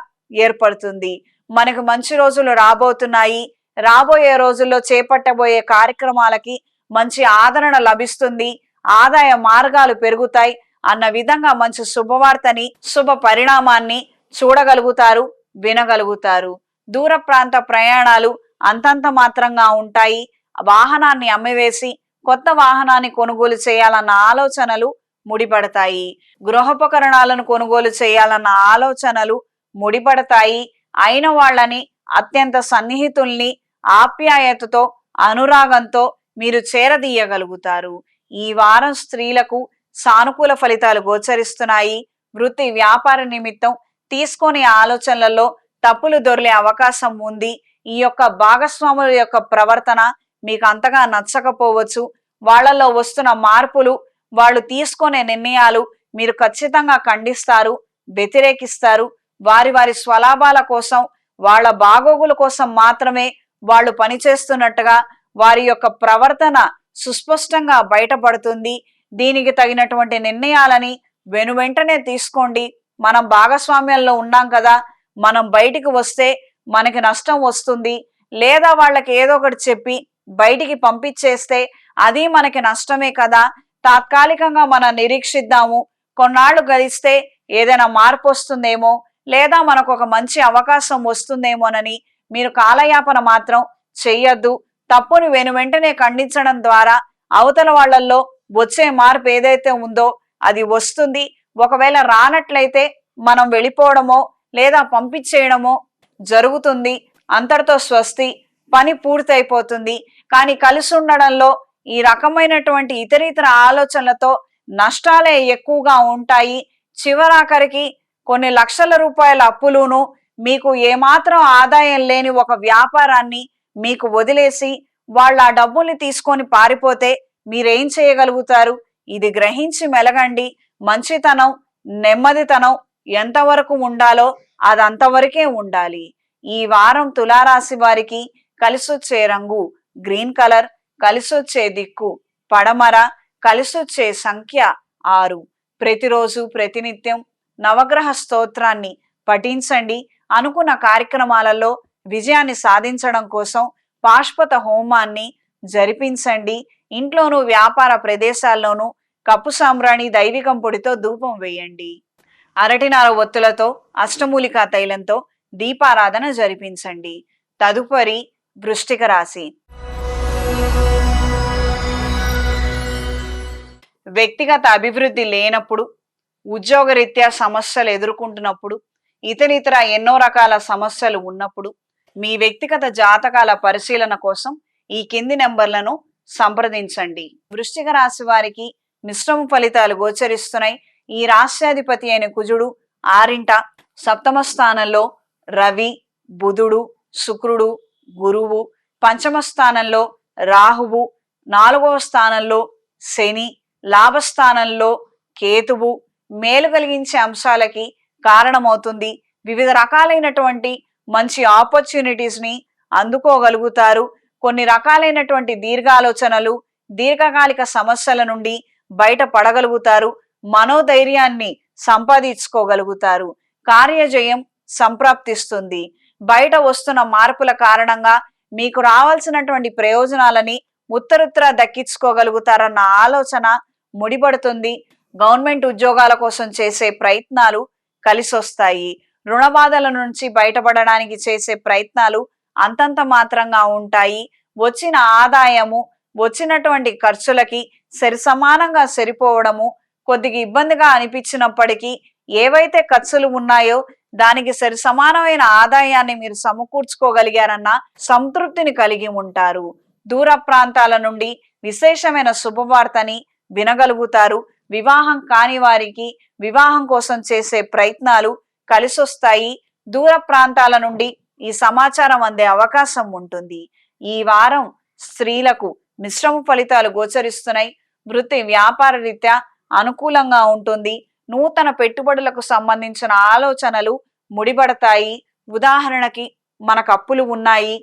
ఏర్పడుతుంది. మనకు మంచి రోజులు రాబోతున్నాయి. రాబోయే రోజుల్లో చేపట్టబోయే కార్యక్రమాలకి మంచి ఆదరణ లభిస్తుంది. ఆదాయ మార్గాలు పెరుగుతాయి అన్న విధంగా మంచి శుభవార్తని, శుభ పరిణామాన్ని చూడగలుగుతారు, వినగలుగుతారు. దూర ప్రాంత ప్రయాణాలు అంతంత మాత్రంగా ఉంటాయి. వాహనాన్ని అమ్మివేసి కొత్త వాహనాన్ని కొనుగోలు చేయాలన్న ఆలోచనలు ముడిపడతాయి. గృహోపకరణాలను కొనుగోలు చేయాలన్న ఆలోచనలు ముడిపడతాయి. అయిన వాళ్ళని, అత్యంత సన్నిహితుల్ని ఆప్యాయతతో అనురాగంతో మీరు చేరదీయగలుగుతారు. ఈ వారం స్త్రీలకు సానుకూల ఫలితాలు గోచరిస్తున్నాయి. వృత్తి వ్యాపార నిమిత్తం తీసుకొని ఆలోచనలలో తప్పులు దొర్లే అవకాశం ఉంది. ఈ యొక్క భాగస్వాముల యొక్క ప్రవర్తన మీకు అంతగా నచ్చకపోవచ్చు. వాళ్ళల్లో వస్తున్న మార్పులు, వాళ్ళు తీసుకునే నిర్ణయాలు మీరు ఖచ్చితంగా ఖండిస్తారు, వ్యతిరేకిస్తారు. వారి వారి స్వలాభాల కోసం, వాళ్ళ బాగోగుల కోసం మాత్రమే వాళ్ళు పనిచేస్తున్నట్టుగా వారి యొక్క ప్రవర్తన సుస్పష్టంగా బయటపడుతుంది. దీనికి తగినటువంటి నిర్ణయాలని వెనువెంటనే తీసుకోండి. మనం భాగస్వామ్యంలో ఉన్నాం కదా, మనం బయటికి వస్తే మనకి నష్టం వస్తుంది, లేదా వాళ్ళకి ఏదో ఒకటి చెప్పి బయటికి పంపించేస్తే అది మనకి నష్టమే కదా. తాత్కాలికంగా మనం నిరీక్షిద్దాము, కొన్నాళ్ళు గడిస్తే ఏదైనా మార్పు వస్తుందేమో, లేదా మనకు ఒక మంచి అవకాశం వస్తుందేమోనని మీరు కాలయాపన మాత్రం చెయ్యొద్దు. తప్పుని వెనువెంటనే ఖండించడం ద్వారా అవతల వాళ్ళల్లో వచ్చే మార్పు ఏదైతే ఉందో అది వస్తుంది. ఒకవేళ రానట్లయితే మనం వెళ్ళిపోవడమో లేదా పంపించేయడమో జరుగుతుంది. అంతటితో స్వస్తి, పని పూర్తయిపోతుంది. కానీ కలిసి ఉండడంలో ఈ రకమైనటువంటి ఇతర ఆలోచనలతో నష్టాలే ఎక్కువగా ఉంటాయి. చివరాఖరికి కొన్ని లక్షల రూపాయల అప్పులును, మీకు ఏమాత్రం ఆదాయం లేని ఒక వ్యాపారాన్ని మీకు వదిలేసి వాళ్ళ ఆ డబ్బుల్ని తీసుకొని పారిపోతే మీరేం చేయగలుగుతారు? ఇది గ్రహించి మెలగండి. మంచితనం, నెమ్మదితనం ఎంతవరకు ఉండాలో అదంతవరకే ఉండాలి. ఈ వారం తులారాశి వారికి కలిసొచ్చే రంగు గ్రీన్ కలర్, కలిసొచ్చే దిక్కు పడమర, కలిసొచ్చే సంఖ్య 6. ప్రతిరోజు ప్రతినిత్యం నవగ్రహ స్తోత్రాన్ని పఠించండి. అనుకున్న కార్యక్రమాలలో విజయాన్ని సాధించడం కోసం పాశుపత హోమాన్ని జరిపించండి. ఇంట్లోనూ వ్యాపార ప్రదేశాల్లోనూ కప్పు సాంబ్రాణి దైవికం పొడితో ధూపం వేయండి. అరటినార ఒత్తులతో అష్టమూలికా తైలంతో దీపారాధన జరిపించండి. తదుపరి వృశ్చిక రాశి. వ్యక్తిగత అభివృద్ధి లేనప్పుడు, ఉద్యోగరీత్యా సమస్యలు ఎదుర్కొంటున్నప్పుడు, ఇతర ఎన్నో రకాల సమస్యలు ఉన్నప్పుడు మీ వ్యక్తిగత జాతకాల పరిశీలన కోసం ఈ కింది నెంబర్లను సంప్రదించండి. వృశ్చిక రాశి వారికి మిశ్రమ ఫలితాలు గోచరిస్తున్నాయి. ఈ రాశ్యాధిపతి అయిన కుజుడు 6వ సప్తమ స్థానంలో, రవి, బుధుడు, శుక్రుడు, గురువు, పంచమ స్థానంలో రాహువు, 4వ స్థానంలో శని, లాభస్థానంలో కేతువు మేలు కలిగించే అంశాలకి కారణమవుతుంది. వివిధ రకాలైనటువంటి మంచి ఆపర్చునిటీస్ ని అందుకోగలుగుతారు. కొన్ని రకాలైనటువంటి దీర్ఘాలోచనలు, దీర్ఘకాలిక సమస్యల నుండి బయటపడగలుగుతారు. మనోధైర్యాన్ని సంపాదించుకోగలుగుతారు. కార్యజయం సంప్రాప్తిస్తుంది. బయట వస్తున్న మార్పుల కారణంగా మీకు రావాల్సినటువంటి ప్రయోజనాలని ఉత్తరుత్తర దక్కించుకోగలుగుతారన్న ఆలోచన ముడిపడుతుంది. గవర్నమెంట్ ఉద్యోగాల కోసం చేసే ప్రయత్నాలు కలిసొస్తాయి. రుణ బాధల నుంచి బయటపడడానికి చేసే ప్రయత్నాలు అంతంత మాత్రంగా ఉంటాయి. వచ్చిన ఆదాయము వచ్చినటువంటి ఖర్చులకి సరిసమానంగా సరిపోవడము, కొద్దిగా ఇబ్బందిగా అనిపించినప్పటికీ ఏవైతే ఖర్చులు ఉన్నాయో దానికి సరి సమానమైన ఆదాయాన్ని మీరు సమకూర్చుకోగలిగారన్న సంతృప్తిని కలిగి ఉంటారు. దూర ప్రాంతాల నుండి విశేషమైన శుభవార్తని వినగలుగుతారు. వివాహం కాని వారికి వివాహం కోసం చేసే ప్రయత్నాలు కలిసొస్తాయి. దూర ప్రాంతాల నుండి ఈ సమాచారం అందే అవకాశం ఉంటుంది. ఈ వారం స్త్రీలకు మిశ్రమ ఫలితాలు గోచరిస్తున్నాయి. వృత్తి వ్యాపార రీత్యా అనుకూలంగా ఉంటుంది. నూతన పెట్టుబడులకు సంబంధించిన ఆలోచనలు ముడిపడతాయి. ఉదాహరణకి మనకు అప్పులు ఉన్నాయి,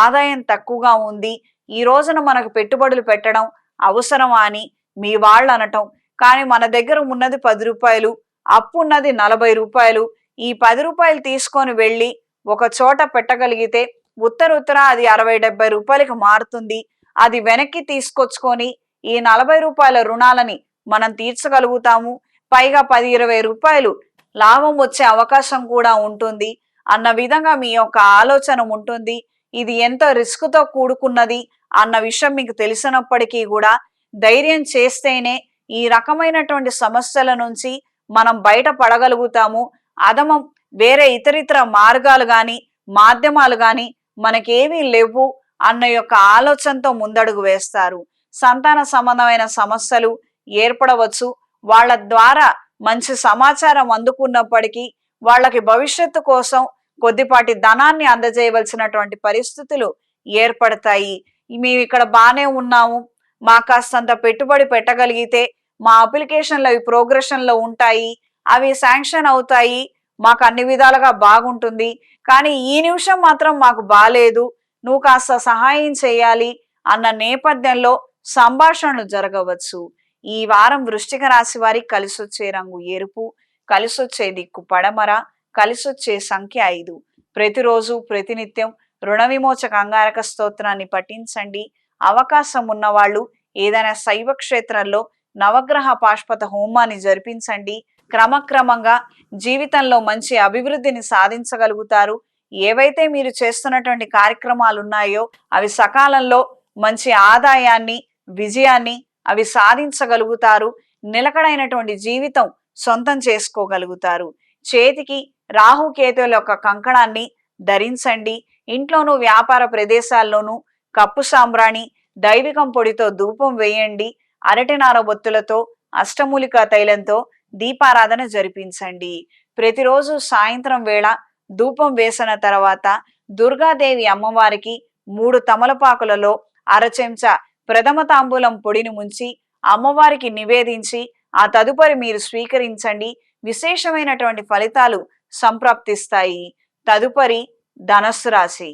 ఆదాయం తక్కువగా ఉంది, ఈ రోజున మనకు పెట్టుబడులు పెట్టడం అవసరమా అని మీ వాళ్ళు అనటం. కానీ మన దగ్గర ఉన్నది 10 రూపాయలు, అప్పు ఉన్నది 40 రూపాయలు. ఈ 10 రూపాయలు తీసుకొని వెళ్ళి ఒక చోట పెట్టగలిగితే ఉత్తర అది 60-70 రూపాయలకి మారుతుంది. అది వెనక్కి తీసుకొచ్చుకొని ఈ 40 రూపాయల రుణాలని మనం తీర్చగలుగుతాము. పైగా 10-20 రూపాయలు లాభం వచ్చే అవకాశం కూడా ఉంటుంది అన్న విధంగా మీ యొక్క ఆలోచన ఉంటుంది. ఇది ఎంత రిస్క్తో కూడుకున్నది అన్న విషయం మీకు తెలిసినప్పటికీ కూడా ధైర్యం చేస్తేనే ఈ రకమైనటువంటి సమస్యల నుంచి మనం బయటపడగలుగుతాము. అదమం వేరే ఇతర మార్గాలు గాని మాధ్యమాలు గాని మనకేమీ లేవు అన్న యొక్క ఆలోచనతో ముందడుగు వేస్తారు. సంతాన సంబంధమైన సమస్యలు ఏర్పడవచ్చు. వాళ్ళ ద్వారా మంచి సమాచారం అందుకున్నప్పటికీ వాళ్ళకి భవిష్యత్తు కోసం కొద్దిపాటి ధనాన్ని అందజేయవలసినటువంటి పరిస్థితులు ఏర్పడతాయి. మేము ఇక్కడ బానే ఉన్నాము, మా కాస్తంత పెట్టుబడి పెట్టగలిగితే మా అప్లికేషన్లు అవి ప్రోగ్రెషన్లో ఉంటాయి, అవి శాంక్షన్ అవుతాయి, మాకు అన్ని విధాలుగా బాగుంటుంది, కానీ ఈ నిమిషం మాత్రం మాకు బాలేదు, నువ్వు కాస్త సహాయం చేయాలి అన్న నేపథ్యంలో సంభాషణలు జరగవచ్చు. ఈ వారం వృశ్చిక రాశి వారికి కలిసొచ్చే రంగు ఎరుపు, కలిసొచ్చే దిక్కు పడమర, కలిసొచ్చే సంఖ్య 5. ప్రతిరోజు ప్రతినిత్యం రుణ విమోచక అంగారక స్తోత్రాన్ని పఠించండి. అవకాశం ఉన్నవాళ్ళు ఏదైనా శైవ క్షేత్రంలో నవగ్రహ పాశుపత హోమాన్ని జరిపించండి. క్రమక్రమంగా జీవితంలో మంచి అభివృద్ధిని సాధించగలుగుతారు. ఏవైతే మీరు చేస్తున్నటువంటి కార్యక్రమాలు ఉన్నాయో అవి సకాలంలో మంచి ఆదాయాన్ని, విజయాన్ని అవి సాధించగలుగుతారు. నిలకడైనటువంటి జీవితం సొంతం చేసుకోగలుగుతారు. చేతికి రాహుకేతువుల యొక్క కంకణాన్ని ధరించండి. ఇంట్లోనూ వ్యాపార ప్రదేశాల్లోనూ కప్పు సాంబ్రాణి, దైవికం పొడితో ధూపం వేయండి. అరటినార బొత్తులతో, అష్టమూలికా తైలంతో దీపారాధన జరిపించండి. ప్రతిరోజు సాయంత్రం వేళ ధూపం వేసిన తర్వాత దుర్గాదేవి అమ్మవారికి 3 తమలపాకులలో అరచెంచా ప్రథమ తాంబూలం పొడిని ముంచి అమ్మవారికి నివేదించి ఆ తదుపరి మీరు స్వీకరించండి. విశేషమైనటువంటి ఫలితాలు సంప్రాప్తిస్తాయి. తదుపరి ధనస్సు రాశి.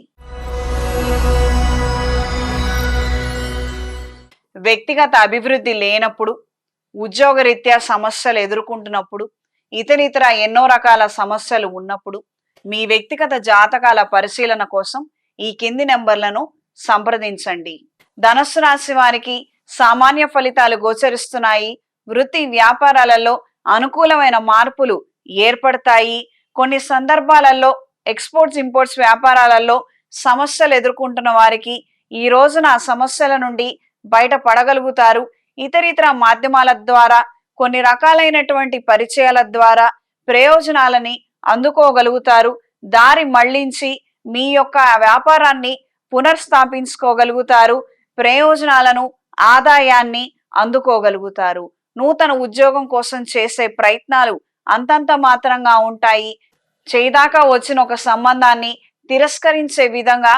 వ్యక్తిగత అభివృద్ధి లేనప్పుడు, ఉద్యోగరీత్యా సమస్యలు ఎదుర్కొంటున్నప్పుడు, ఇతరితర ఎన్నో రకాల సమస్యలు ఉన్నప్పుడు మీ వ్యక్తిగత జాతకాల పరిశీలన కోసం ఈ కింది నెంబర్లను సంప్రదించండి. ధనస్సు రాశి వారికి సామాన్య ఫలితాలు గోచరిస్తున్నాయి. వృత్తి వ్యాపారాలలో అనుకూలమైన మార్పులు ఏర్పడతాయి. కొన్ని సందర్భాలలో ఎక్స్పోర్ట్స్ ఇంపోర్ట్స్ వ్యాపారాలలో సమస్యలు ఎదుర్కొంటున్న వారికి ఈ రోజున ఆ సమస్యల నుండి బయట పడగలుగుతారు. ఇతరితర మాధ్యమాల ద్వారా, కొన్ని రకాలైనటువంటి పరిచయాల ద్వారా ప్రయోజనాలని అందుకోగలుగుతారు. దారి మళ్లించి మీ యొక్క వ్యాపారాన్ని పునర్స్థాపించుకోగలుగుతారు. ప్రయోజనాలను, ఆదాయాన్ని అందుకోగలుగుతారు. నూతన ఉద్యోగం కోసం చేసే ప్రయత్నాలు అంతంత మాత్రంగా ఉంటాయి. చేదాకా వచ్చిన ఒక సంబంధాన్ని తిరస్కరించే విధంగా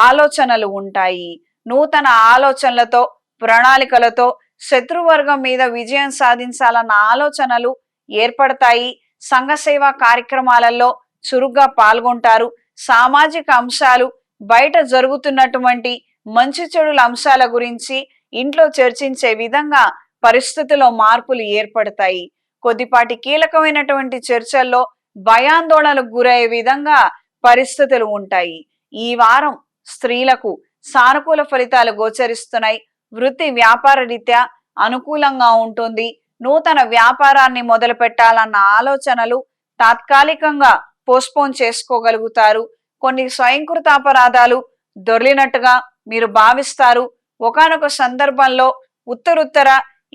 ఆలోచనలు ఉంటాయి. నూతన ఆలోచనలతో, ప్రణాళికలతో శత్రువర్గం మీద విజయం సాధించాలన్న ఆలోచనలు ఏర్పడతాయి. సంఘ సేవా కార్యక్రమాలలో చురుగ్గా పాల్గొంటారు. సామాజిక అంశాలు, బయట జరుగుతున్నటువంటి మంచి చెడుల అంశాల గురించి ఇంట్లో చర్చించే విధంగా పరిస్థితుల్లో మార్పులు ఏర్పడతాయి. కొద్దిపాటి కీలకమైనటువంటి చర్చల్లో భయాందోళనలకు గురయ్యే విధంగా పరిస్థితులు ఉంటాయి. ఈ వారం స్త్రీలకు సానుకూల ఫలితాలు గోచరిస్తున్నాయి. వృత్తి వ్యాపార రీత్యా అనుకూలంగా ఉంటుంది. నూతన వ్యాపారాన్ని మొదలు పెట్టాలన్న ఆలోచనలు తాత్కాలికంగా పోస్ట్పోన్ చేసుకోగలుగుతారు. కొన్ని స్వయంకృత అపరాధాలు దొర్లినట్టుగా మీరు భావిస్తారు. ఒకానొక సందర్భంలో ఉత్తరుత్తర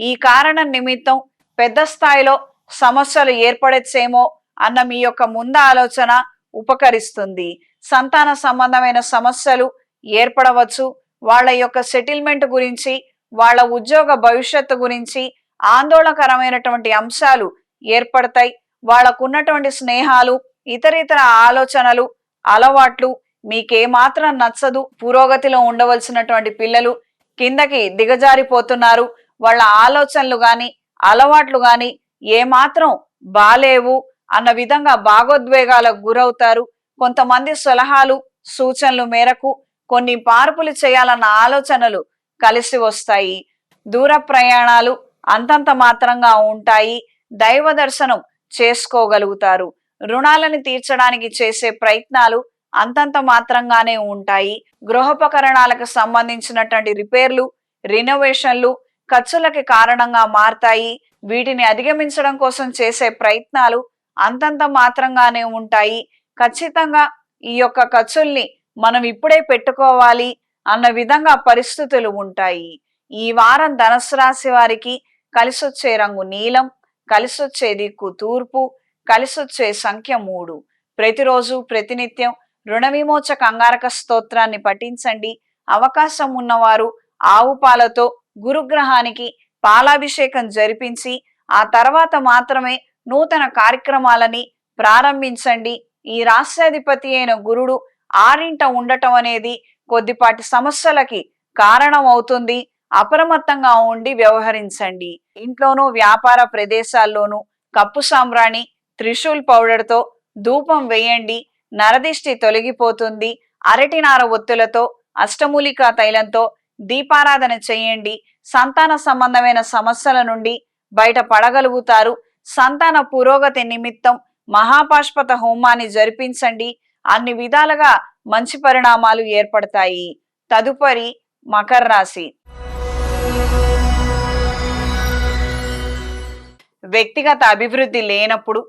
ఈ కారణం నిమిత్తం పెద్ద స్థాయిలో సమస్యలు ఏర్పడచ్చేమో అన్న మీ యొక్క ముందు ఆలోచన ఉపకరిస్తుంది. సంతాన సంబంధమైన సమస్యలు ఏర్పడవచ్చు. వాళ్ళ యొక్క సెటిల్మెంట్ గురించి, వాళ్ళ ఉద్యోగ భవిష్యత్తు గురించి ఆందోళనకరమైనటువంటి అంశాలు ఏర్పడతాయి. వాళ్ళకున్నటువంటి స్నేహాలు, ఇతరితర ఆలోచనలు, అలవాట్లు మీకేమాత్రం నచ్చదు. పురోగతిలో ఉండవలసినటువంటి పిల్లలు కిందకి దిగజారిపోతున్నారు. వాళ్ళ ఆలోచనలు గాని, అలవాట్లు గాని ఏమాత్రం బాలేవు అన్న విధంగా భాగోద్వేగాలకు గురవుతారు. కొంతమంది సలహాలు, సూచనలు మేరకు కొన్ని మార్పులు చేయాలన్న ఆలోచనలు కలిసి వస్తాయి. దూర ప్రయాణాలు అంతంత మాత్రంగా ఉంటాయి. దైవ దర్శనం చేసుకోగలుగుతారు. రుణాలను తీర్చడానికి చేసే ప్రయత్నాలు అంతంత మాత్రంగానే ఉంటాయి. గృహోపకరణాలకు సంబంధించినటువంటి రిపేర్లు, రినోవేషన్లు ఖర్చులకి కారణంగా మారతాయి. వీటిని అధిగమించడం కోసం చేసే ప్రయత్నాలు అంతంత మాత్రంగానే ఉంటాయి. ఖచ్చితంగా ఈ యొక్క ఖర్చుల్ని మనం ఇప్పుడే పెట్టుకోవాలి అన్న విధంగా పరిస్థితులు ఉంటాయి. ఈ వారం ధనుస్సు రాశి వారికి కలిసొచ్చే రంగు నీలం, కలిసొచ్చే దిక్కు తూర్పు, కలిసొచ్చే సంఖ్య 3. ప్రతిరోజు ప్రతినిత్యం రుణ విమోచక అంగారక స్తోత్రాన్ని పఠించండి. అవకాశం ఉన్నవారు ఆవు పాలతో గురుగ్రహానికి పాలాభిషేకం జరిపించి ఆ తర్వాత మాత్రమే నూతన కార్యక్రమాలని ప్రారంభించండి. ఈ రాష్ట్రాధిపతి అయిన గురుడు ఆరింట ఉండటం అనేది కొద్దిపాటి సమస్యలకి కారణం అవుతుంది. అప్రమత్తంగా ఉండి వ్యవహరించండి. ఇంట్లోనూ వ్యాపార ప్రదేశాల్లోనూ కప్పు సాంబ్రాణి త్రిశూల్ పౌడర్ తో ధూపం వేయండి. నరదిష్టి తొలగిపోతుంది. అరటినార ఒత్తులతో అష్టమూలికా తైలంతో దీపారాధన చేయండి. సంతాన సంబంధమైన సమస్యల నుండి బయట పడగలుగుతారు. సంతాన పురోగతి నిమిత్తం మహాపాష్పత హోమాన్ని జరిపించండి. అన్ని విధాలుగా మంచి పరిణామాలు ఏర్పడతాయి. తదుపరి మకర రాశి. వ్యక్తిగత అభివృద్ధి లేనప్పుడు,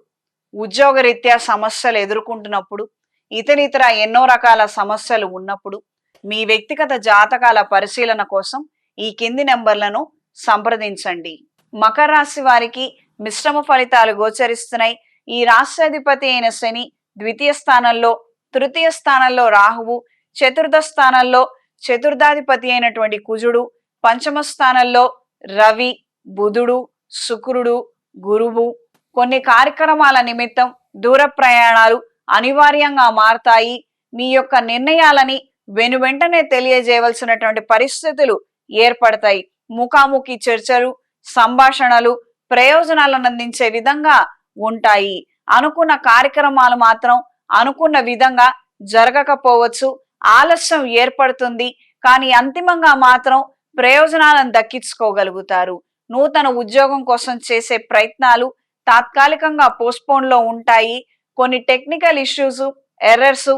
ఉద్యోగరీత్యా సమస్యలు ఎదుర్కొంటున్నప్పుడు, ఇతరితర ఎన్నో రకాల సమస్యలు ఉన్నప్పుడు మీ వ్యక్తిగత జాతకాల పరిశీలన కోసం ఈ కింది నెంబర్లను సంప్రదించండి. మకర రాశి వారికి మిశ్రమ ఫలితాలు గోచరిస్తున్నాయి. ఈ రాష్ట్రాధిపతి అయిన శని ద్వితీయ స్థానంలో, తృతీయ స్థానంలో రాహువు, చతుర్థ స్థానంలో చతుర్థాధిపతి అయినటువంటి కుజుడు, పంచమ స్థానంలో రవి, బుధుడు, శుక్రుడు, గురువు. కొన్ని కార్యక్రమాల నిమిత్తం దూర ప్రయాణాలు అనివార్యంగా మారతాయి. మీ యొక్క నిర్ణయాలని వెనువెంటనే తెలియజేయవలసినటువంటి పరిస్థితులు ఏర్పడతాయి. ముఖాముఖి చర్చలు, సంభాషణలు ప్రయోజనాలను అందించే విధంగా ఉంటాయి. అనుకున్న కార్యక్రమాలు మాత్రం అనుకున్న విధంగా జరగకపోవచ్చు. ఆలస్యం ఏర్పడుతుంది. కానీ అంతిమంగా మాత్రం ప్రయోజనాలను దక్కించుకోగలుగుతారు. నూతన ఉద్యోగం కోసం చేసే ప్రయత్నాలు తాత్కాలికంగా పోస్ట్పోన్ లో ఉంటాయి. కొన్ని టెక్నికల్ ఇష్యూస్, ఎర్రర్స్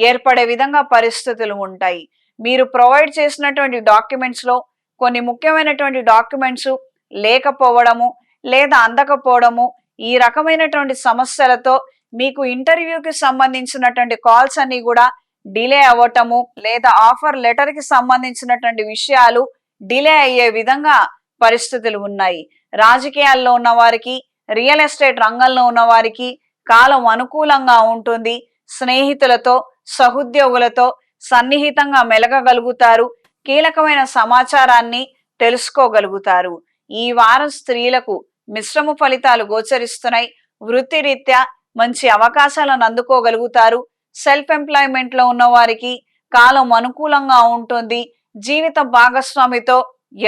ఏర్పడే విధంగా పరిస్థితులు ఉంటాయి. మీరు ప్రొవైడ్ చేసినటువంటి డాక్యుమెంట్స్ లో కొన్ని ముఖ్యమైనటువంటి డాక్యుమెంట్స్ లేకపోవడము లేదా అందకపోవడము, ఈ రకమైనటువంటి సమస్యలతో మీకు ఇంటర్వ్యూకి సంబంధించినటువంటి కాల్స్ అన్ని కూడా డిలే అవ్వటము, లేదా ఆఫర్ లెటర్ కి సంబంధించినటువంటి విషయాలు డిలే అయ్యే విధంగా పరిస్థితులు ఉన్నాయి. రాజకీయాల్లో ఉన్న వారికి, రియల్ ఎస్టేట్ రంగంలో ఉన్న వారికి కాలం అనుకూలంగా ఉంటుంది. స్నేహితులతో, సహోద్యోగులతో సన్నిహితంగా మెలగగలుగుతారు. కీలకమైన సమాచారాన్ని తెలుసుకోగలుగుతారు. ఈ వారం స్త్రీలకు మిశ్రమ ఫలితాలు గోచరిస్తున్నాయి. వృత్తిరీత్యా మంచి అవకాశాలను అందుకోగలుగుతారు. సెల్ఫ్ ఎంప్లాయ్మెంట్ లో ఉన్న వారికి కాలం అనుకూలంగా ఉంటుంది. జీవిత భాగస్వామితో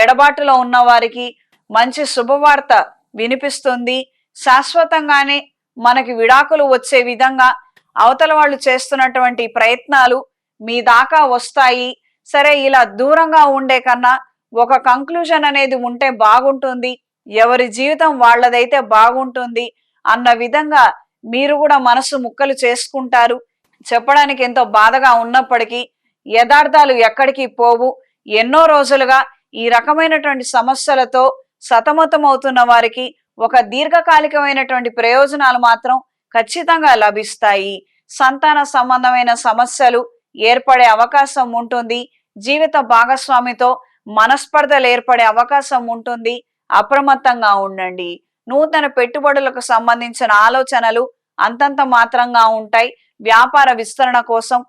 ఎడబాటులో ఉన్న వారికి మంచి శుభవార్త వినిపిస్తుంది. శాశ్వతంగానే మనకి విడాకులు వచ్చే విధంగా అవతల వాళ్ళు చేస్తున్నటువంటి ప్రయత్నాలు మీ దాకా వస్తాయి. సరే, ఇలా దూరంగా ఉండే కన్నా ఒక కంక్లూజన్ అనేది ఉంటే బాగుంటుంది, ఎవరి జీవితం వాళ్ళదైతే బాగుంటుంది అన్న విధంగా మీరు కూడా మనసు ముక్కలు చేసుకుంటారు. చెప్పడానికి ఎంతో బాధగా ఉన్నప్పటికీ యథార్థాలు ఎక్కడికి పోవు. ఎన్నో రోజులుగా ఈ రకమైనటువంటి సమస్యలతో సతమతం అవుతున్న వారికి ఒక దీర్ఘకాలికమైనటువంటి ప్రయోజనాలు మాత్రం ఖచ్చితంగా లభిస్తాయి. సంతాన సంబంధమైన సమస్యలు ఏర్పడే అవకాశం ఉంటుంది. జీవిత భాగస్వామితో మనస్పర్ధలు ఏర్పడే అవకాశం ఉంటుంది. అప్రమత్తంగా ఉండండి. నూతన పెట్టుబడులకు సంబంధించిన ఆలోచనలు అంతంత మాత్రంగా ఉంటాయి. వ్యాపార విస్తరణ కోసం,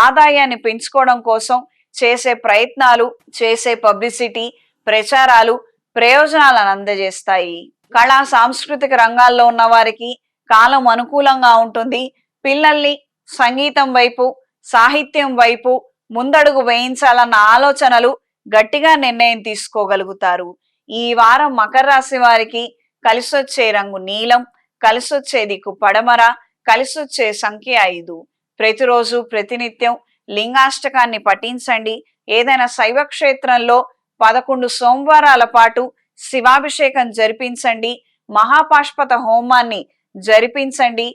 ఆదాయాన్ని పెంచుకోవడం కోసం చేసే ప్రయత్నాలు, చేసే పబ్లిసిటీ, ప్రచారాలు ప్రయోజనాలను అందజేస్తాయి. కళా సాంస్కృతిక రంగాల్లో ఉన్న వారికి కాలం అనుకూలంగా ఉంటుంది. పిల్లల్ని సంగీతం వైపు, సాహిత్యం వైపు ముందడుగు వేయించాలన్న ఆలోచనలు గట్టిగా నిర్ణయం తీసుకోగలుగుతారు. ఈ వారం మకర రాశి వారికి కలిసొచ్చే రంగు నీలం, కలిసొచ్చే దిక్కు పడమర, కలిసొచ్చే సంఖ్య 5. ప్రతిరోజు ప్రతినిత్యం లింగాష్టకాన్ని పఠించండి. ఏదైనా శైవ క్షేత్రంలో 11 సోమవారాల పాటు శివాభిషేకం జరిపించండి. మహాపాష్పత హోమాన్ని జరిపించండి.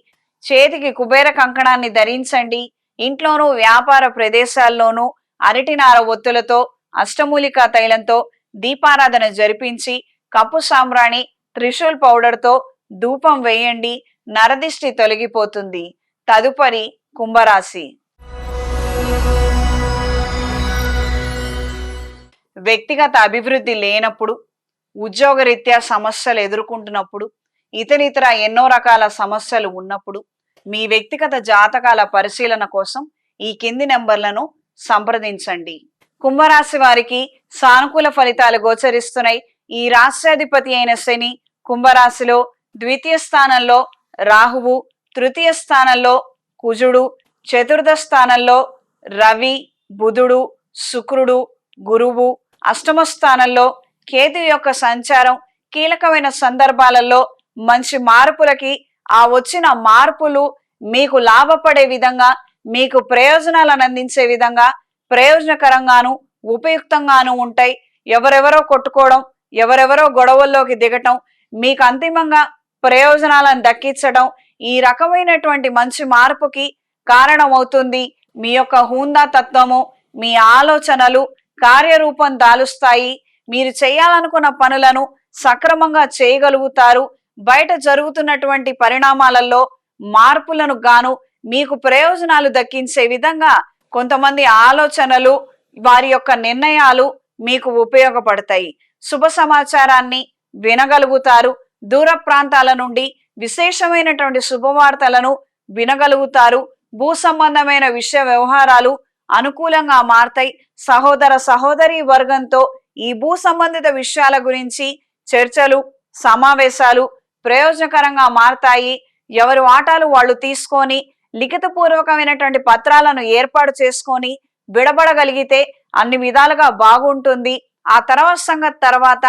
చేతికి కుబేర కంకణాన్ని ధరించండి. ఇంట్లోనూ వ్యాపార ప్రదేశాల్లోనూ అరటినార ఒత్తులతో అష్టమూలికా తైలంతో దీపారాధన జరిపించి కప్పు సాంబ్రాణి త్రిశూల్ పౌడర్ తో ధూపం వేయండి. నరదిష్టి తొలగిపోతుంది. తదుపరి కుంభరాశి. వ్యక్తిగత అభివృద్ధి లేనప్పుడు, ఉద్యోగరీత్యా సమస్యలు ఎదుర్కొంటున్నప్పుడు, ఇతరితర ఎన్నో రకాల సమస్యలు ఉన్నప్పుడు మీ వ్యక్తిగత జాతకాల పరిశీలన కోసం ఈ కింది నెంబర్లను సంప్రదించండి. కుంభరాశి వారికి సానుకూల ఫలితాలు గోచరిస్తున్నాయి. ఈ రాష్ట్రాధిపతి అయిన శని కుంభరాశిలో, ద్వితీయ స్థానంలో రాహువు, తృతీయ స్థానంలో కుజుడు, చతుర్థ స్థానంలో రవి, బుధుడు, శుక్రుడు, గురువు, అష్టమ స్థానంలో కేతు యొక్క సంచారం కీలకమైన సందర్భాలలో మంచి మార్పులకి, ఆ వచ్చిన మార్పులు మీకు లాభపడే విధంగా, మీకు ప్రయోజనాలను అందించే విధంగా ప్రయోజనకరంగాను ఉపయుక్తంగాను ఉంటాయి. ఎవరెవరో కొట్టుకోవడం, ఎవరెవరో గొడవల్లోకి దిగటం మీకు అంతిమంగా ప్రయోజనాలను దక్కించడం, ఈ రకమైనటువంటి మంచి మార్పుకి కారణమవుతుంది. మీ యొక్క హూందా తత్వము, మీ ఆలోచనలు కార్యరూపం దాలుస్తాయి. మీరు చేయాలనుకున్న పనులను సక్రమంగా చేయగలుగుతారు. బయట జరుగుతున్నటువంటి పరిణామాలలో మార్పులను గాను మీకు ప్రయోజనాలు దక్కించే విధంగా కొంతమంది ఆలోచనలు, వారి యొక్క నిర్ణయాలు మీకు ఉపయోగపడతాయి. శుభ సమాచారాన్ని వినగలుగుతారు. దూర ప్రాంతాల నుండి విశేషమైనటువంటి శుభవార్తలను వినగలుగుతారు. భూ సంబంధమైన విషయ వ్యవహారాలు అనుకూలంగా మారతాయి. సహోదర సహోదరి వర్గంతో ఈ భూ సంబంధిత విషయాల గురించి చర్చలు, సమావేశాలు ప్రయోజనకరంగా మారతాయి. ఎవరి వాటాలు వాళ్ళు తీసుకొని లిఖితపూర్వకమైనటువంటి పత్రాలను ఏర్పాటు చేసుకొని విడబడగలిగితే అన్ని విధాలుగా బాగుంటుంది. ఆ తర్వాత సంగతి తర్వాత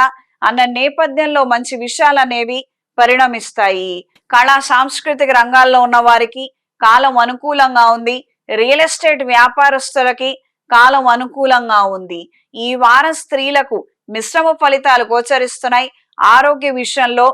అన్న నేపథ్యంలో మంచి విషయాలు అనేవి పరిణమిస్తాయి. కళా సాంస్కృతిక రంగాల్లో ఉన్న వారికి కాలం అనుకూలంగా ఉంది. రియల్ ఎస్టేట్ వ్యాపారస్తులకి కాలం అనుకూలంగా ఉంది. ఈ వారం స్త్రీలకు మిశ్రమ ఫలితాలు గోచరిస్తున్నాయి. ఆరోగ్య విషయంలో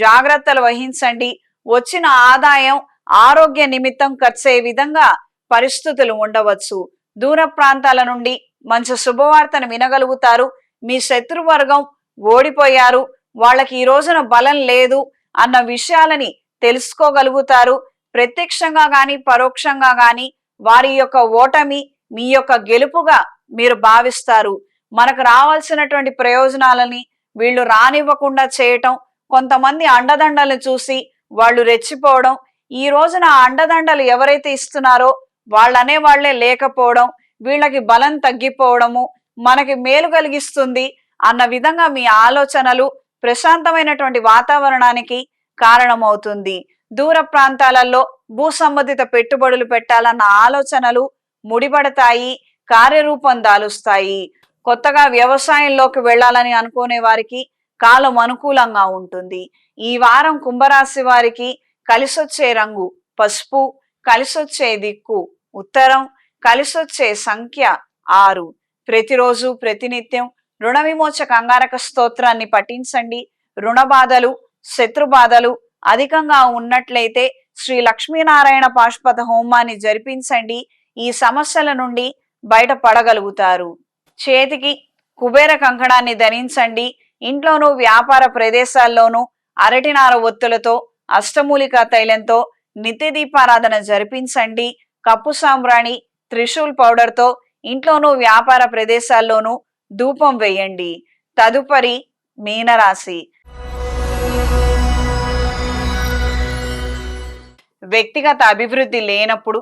జాగ్రత్తలు వహించండి. వచ్చిన ఆదాయం ఆరోగ్య నిమిత్తం ఖర్చే విధంగా పరిస్థితులు ఉండవచ్చు. దూర ప్రాంతాల నుండి మంచి శుభవార్తను వినగలుగుతారు. మీ శత్రువర్గం ఓడిపోయారు, వాళ్ళకి ఈ రోజున బలం లేదు అన్న విషయాలని తెలుసుకోగలుగుతారు. ప్రత్యక్షంగా గాని పరోక్షంగా గాని వారి యొక్క ఓటమి మీ యొక్క గెలుపుగా మీరు భావిస్తారు. మనకు రావాల్సినటువంటి ప్రయోజనాలని వీళ్ళు రానివ్వకుండా చేయటం, కొంతమంది అండదండలను చూసి వాళ్ళు రెచ్చిపోవడం, ఈ రోజున ఆ అండదండలు ఎవరైతే ఇస్తున్నారో వాళ్ళనే వాళ్లే లేకపోవడం, వీళ్ళకి బలం తగ్గిపోవడము మనకి మేలు కలిగిస్తుంది అన్న విధంగా మీ ఆలోచనలు ప్రశాంతమైనటువంటి వాతావరణానికి కారణమవుతుంది. దూర ప్రాంతాలలో భూ సంబంధిత పెట్టుబడులు పెట్టాలన్న ఆలోచనలు ముడిపడతాయి, కార్యరూపం దాలుస్తాయి. కొత్తగా వ్యవసాయంలోకి వెళ్ళాలని అనుకునే వారికి కాలం అనుకూలంగా ఉంటుంది. ఈ వారం కుంభరాశి వారికి కలిసొచ్చే రంగు పసుపు, కలిసొచ్చే దిక్కు ఉత్తరం, కలిసొచ్చే సంఖ్య 6. ప్రతిరోజు ప్రతినిత్యం రుణ విమోచక అంగారక స్తోత్రాన్ని పఠించండి. రుణ బాధలు, శత్రు బాధలు అధికంగా ఉన్నట్లయితే శ్రీ లక్ష్మీనారాయణ పాశుపత హోమాన్ని జరిపించండి. ఈ సమస్యల నుండి బయటపడగలుగుతారు. చేతికి కుబేర కంకణాన్ని ధరించండి. ఇంట్లోనూ వ్యాపార ప్రదేశాల్లోనూ అరటినార ఒత్తులతో, అష్టమూలికా తైలంతో నిత్య దీపారాధన జరిపించండి. కప్పు సాంబ్రాణి, త్రిశూల్ పౌడర్తో ఇంట్లోనూ వ్యాపార ప్రదేశాల్లోనూ ధూపం వేయండి. తదుపరి మీనరాశి. వ్యక్తిగత అభివృద్ధి లేనప్పుడు,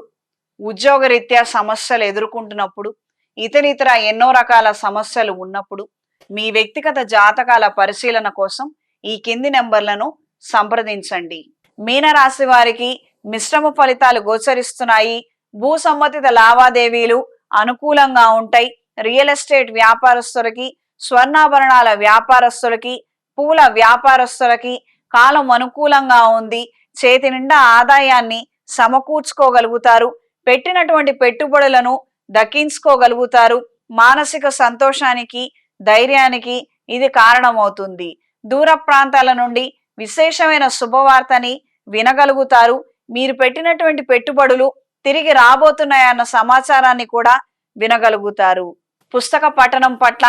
ఉద్యోగరీత్యా సమస్యలు ఎదుర్కొంటున్నప్పుడు, ఇతరితర ఎన్నో రకాల సమస్యలు ఉన్నప్పుడు మీ వ్యక్తిగత జాతకాల పరిశీలన కోసం ఈ కింది నెంబర్లను సంప్రదించండి. మీనరాశి వారికి మిశ్రమ ఫలితాలు గోచరిస్తున్నాయి. భూ సంబంధిత లావాదేవీలు అనుకూలంగా ఉంటాయి. రియల్ ఎస్టేట్ వ్యాపారస్తులకి, స్వర్ణాభరణాల వ్యాపారస్తులకి, పూల వ్యాపారస్తులకి కాలం అనుకూలంగా ఉంది. చేతి నిండా ఆదాయాన్ని సమకూర్చుకోగలుగుతారు. పెట్టినటువంటి పెట్టుబడులను దక్కించుకోగలుగుతారు. మానసిక సంతోషానికి, ధైర్యానికి ఇది కారణమవుతుంది. దూర ప్రాంతాల నుండి విశేషమైన శుభవార్తని వినగలుగుతారు. మీరు పెట్టినటువంటి పెట్టుబడులు తిరిగి రాబోతున్నాయన్న సమాచారాన్ని కూడా వినగలుగుతారు. పుస్తక పఠనం పట్ల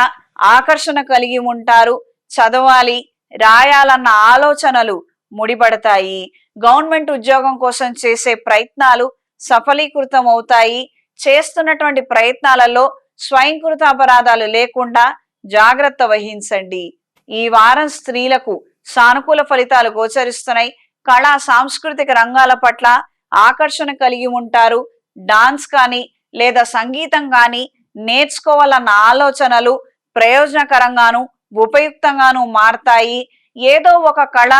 ఆకర్షణ కలిగి ఉంటారు. చదవాలి, రాయాలన్న ఆలోచనలు ముడిపడతాయి. గవర్నమెంట్ ఉద్యోగం కోసం చేసే ప్రయత్నాలు సఫలీకృతం అవుతాయి. చేస్తున్నటువంటి ప్రయత్నాలలో స్వయంకృత అపరాధాలు లేకుండా జాగ్రత్త వహించండి. ఈ వారం స్త్రీలకు సానుకూల ఫలితాలు గోచరిస్తున్నాయి. కళా సాంస్కృతిక రంగాల పట్ల ఆకర్షణ కలిగి ఉంటారు. డాన్స్ కానీ లేదా సంగీతం కానీ నేర్చుకోవాలన్న ఆలోచనలు ప్రయోజనకరంగాను ఉపయుక్తంగాను మారతాయి. ఏదో ఒక కళ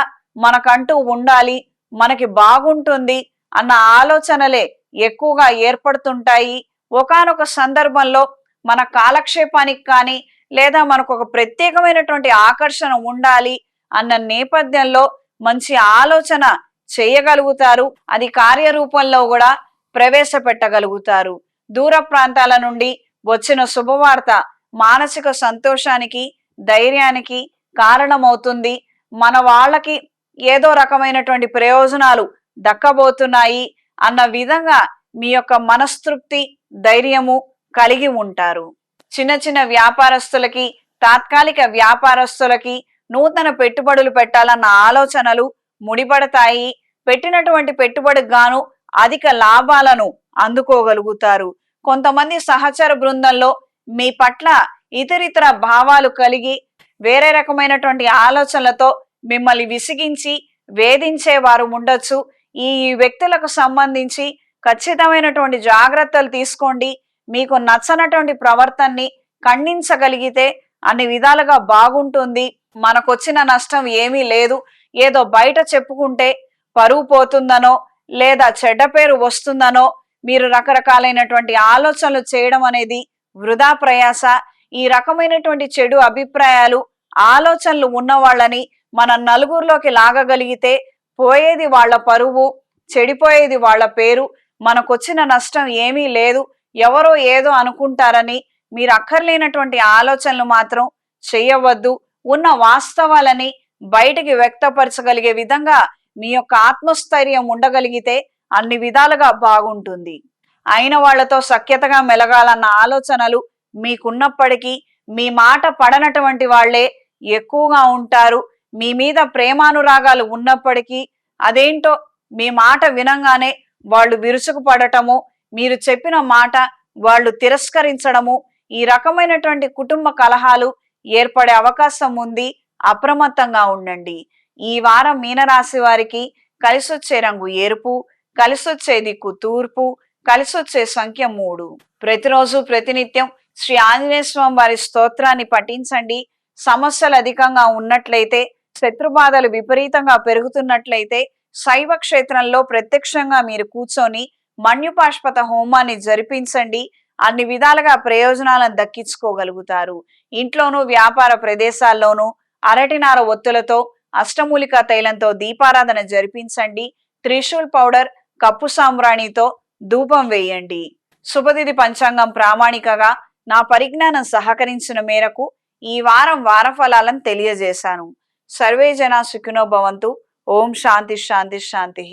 మనకంటూ ఉండాలి, మనకి బాగుంటుంది అన్న ఆలోచనలే ఎక్కువగా ఏర్పడుతుంటాయి. ఒకానొక సందర్భంలో మన కాలక్షేపానికి కానీ లేదా మనకు ఒక ప్రత్యేకమైనటువంటి ఆకర్షణ ఉండాలి అన్న నేపథ్యంలో మంచి ఆలోచన చేయగలుగుతారు. అది కార్యరూపంలో కూడా ప్రవేశపెట్టగలుగుతారు. దూర ప్రాంతాల నుండి వచ్చిన శుభవార్త మానసిక సంతోషానికి ధైర్యానికి కారణమవుతుంది. మన వాళ్ళకి ఏదో రకమైనటువంటి ప్రయోజనాలు దక్కబోతున్నాయి అన్న విధంగా మీ యొక్క మనస్తృప్తి ధైర్యము కలిగి ఉంటారు. చిన్న చిన్న వ్యాపారస్తులకి తాత్కాలిక వ్యాపారస్తులకి నూతన పెట్టుబడులు పెట్టాలన్న ఆలోచనలు ముడిపడతాయి. పెట్టినటువంటి పెట్టుబడికి గాను అధిక లాభాలను అందుకోగలుగుతారు. కొంతమంది సహచర బృందంలో మీ పట్ల ఇతరితర భావాలు కలిగి వేరే రకమైనటువంటి ఆలోచనలతో మిమ్మల్ని విసిగించి వేధించే వారు ఉండొచ్చు. ఈ వ్యక్తులకు సంబంధించి ఖచ్చితమైనటువంటి జాగ్రత్తలు తీసుకోండి. మీకు నచ్చనటువంటి ప్రవర్తనని ఖండించగలిగితే అన్ని విధాలుగా బాగుంటుంది. మనకొచ్చిన నష్టం ఏమీ లేదు, ఏదో బయట చెప్పుకుంటే పరువు పోతుందనో లేదా చెడ్డ పేరు వస్తుందనో మీరు రకరకాలైనటువంటి ఆలోచనలు చేయడం అనేది వృధా ప్రయాస. ఈ రకమైనటువంటి చెడు అభిప్రాయాలు ఆలోచనలు ఉన్న వాళ్ళని మన నలుగురిలోకి లాగగలిగితే పోయేది వాళ్ళ పరువు, చెడిపోయేది వాళ్ళ పేరు. మనకొచ్చిన నష్టం ఏమీ లేదు, ఎవరో ఏదో అనుకుంటారని మీరు అక్కర్లేనటువంటి ఆలోచనలు మాత్రం చేయవద్దు. ఉన్న వాస్తవాలని బయటికి వ్యక్తపరచగలిగే విధంగా మీ యొక్క ఆత్మస్థైర్యం ఉండగలిగితే అన్ని విధాలుగా బాగుంటుంది. అయిన వాళ్లతో సఖ్యతగా మెలగాలన్న ఆలోచనలు మీకున్నప్పటికీ మీ మాట పడనటువంటి వాళ్లే ఎక్కువగా ఉంటారు. మీ మీద ప్రేమానురాగాలు ఉన్నప్పటికీ అదేంటో మీ మాట వినంగానే వాళ్ళు విరుచుకుపడటము, మీరు చెప్పిన మాట వాళ్ళు తిరస్కరించడము, ఈ రకమైనటువంటి కుటుంబ కలహాలు ఏర్పడే అవకాశం ఉంది. అప్రమత్తంగా ఉండండి. ఈ వారం మీనరాశి వారికి కలిసొచ్చే రంగు ఎరుపు, కలిసొచ్చే దిక్కు తూర్పు, కలిసొచ్చే సంఖ్య 3. ప్రతిరోజు ప్రతినిత్యం శ్రీ ఆంజనేయ స్వామి వారి స్తోత్రాన్ని పఠించండి. సమస్యలు అధికంగా ఉన్నట్లయితే, శత్రుబాధలు విపరీతంగా పెరుగుతున్నట్లయితే శైవ క్షేత్రంలో ప్రత్యక్షంగా మీరు కూర్చొని మన్యుపాష్పత హోమాన్ని జరిపించండి. అన్ని విధాలుగా ప్రయోజనాలను దక్కించుకోగలుగుతారు. ఇంట్లోనూ వ్యాపార ప్రదేశాల్లోనూ అరటినార ఒత్తులతో అష్టమూలికా తైలంతో దీపారాధన జరిపించండి. త్రిశూల్ పౌడర్, కప్పు సాంబ్రాణితో ధూపం వేయండి. శుభతిథి పంచాంగం ప్రామాణికగా నా పరిజ్ఞానం సహకరించిన మేరకు ఈ వారం వారఫలాలను తెలియజేశాను. సర్వే జనా సుఖినో భవంతు. ఓం శాంతి శాంతి శాంతి.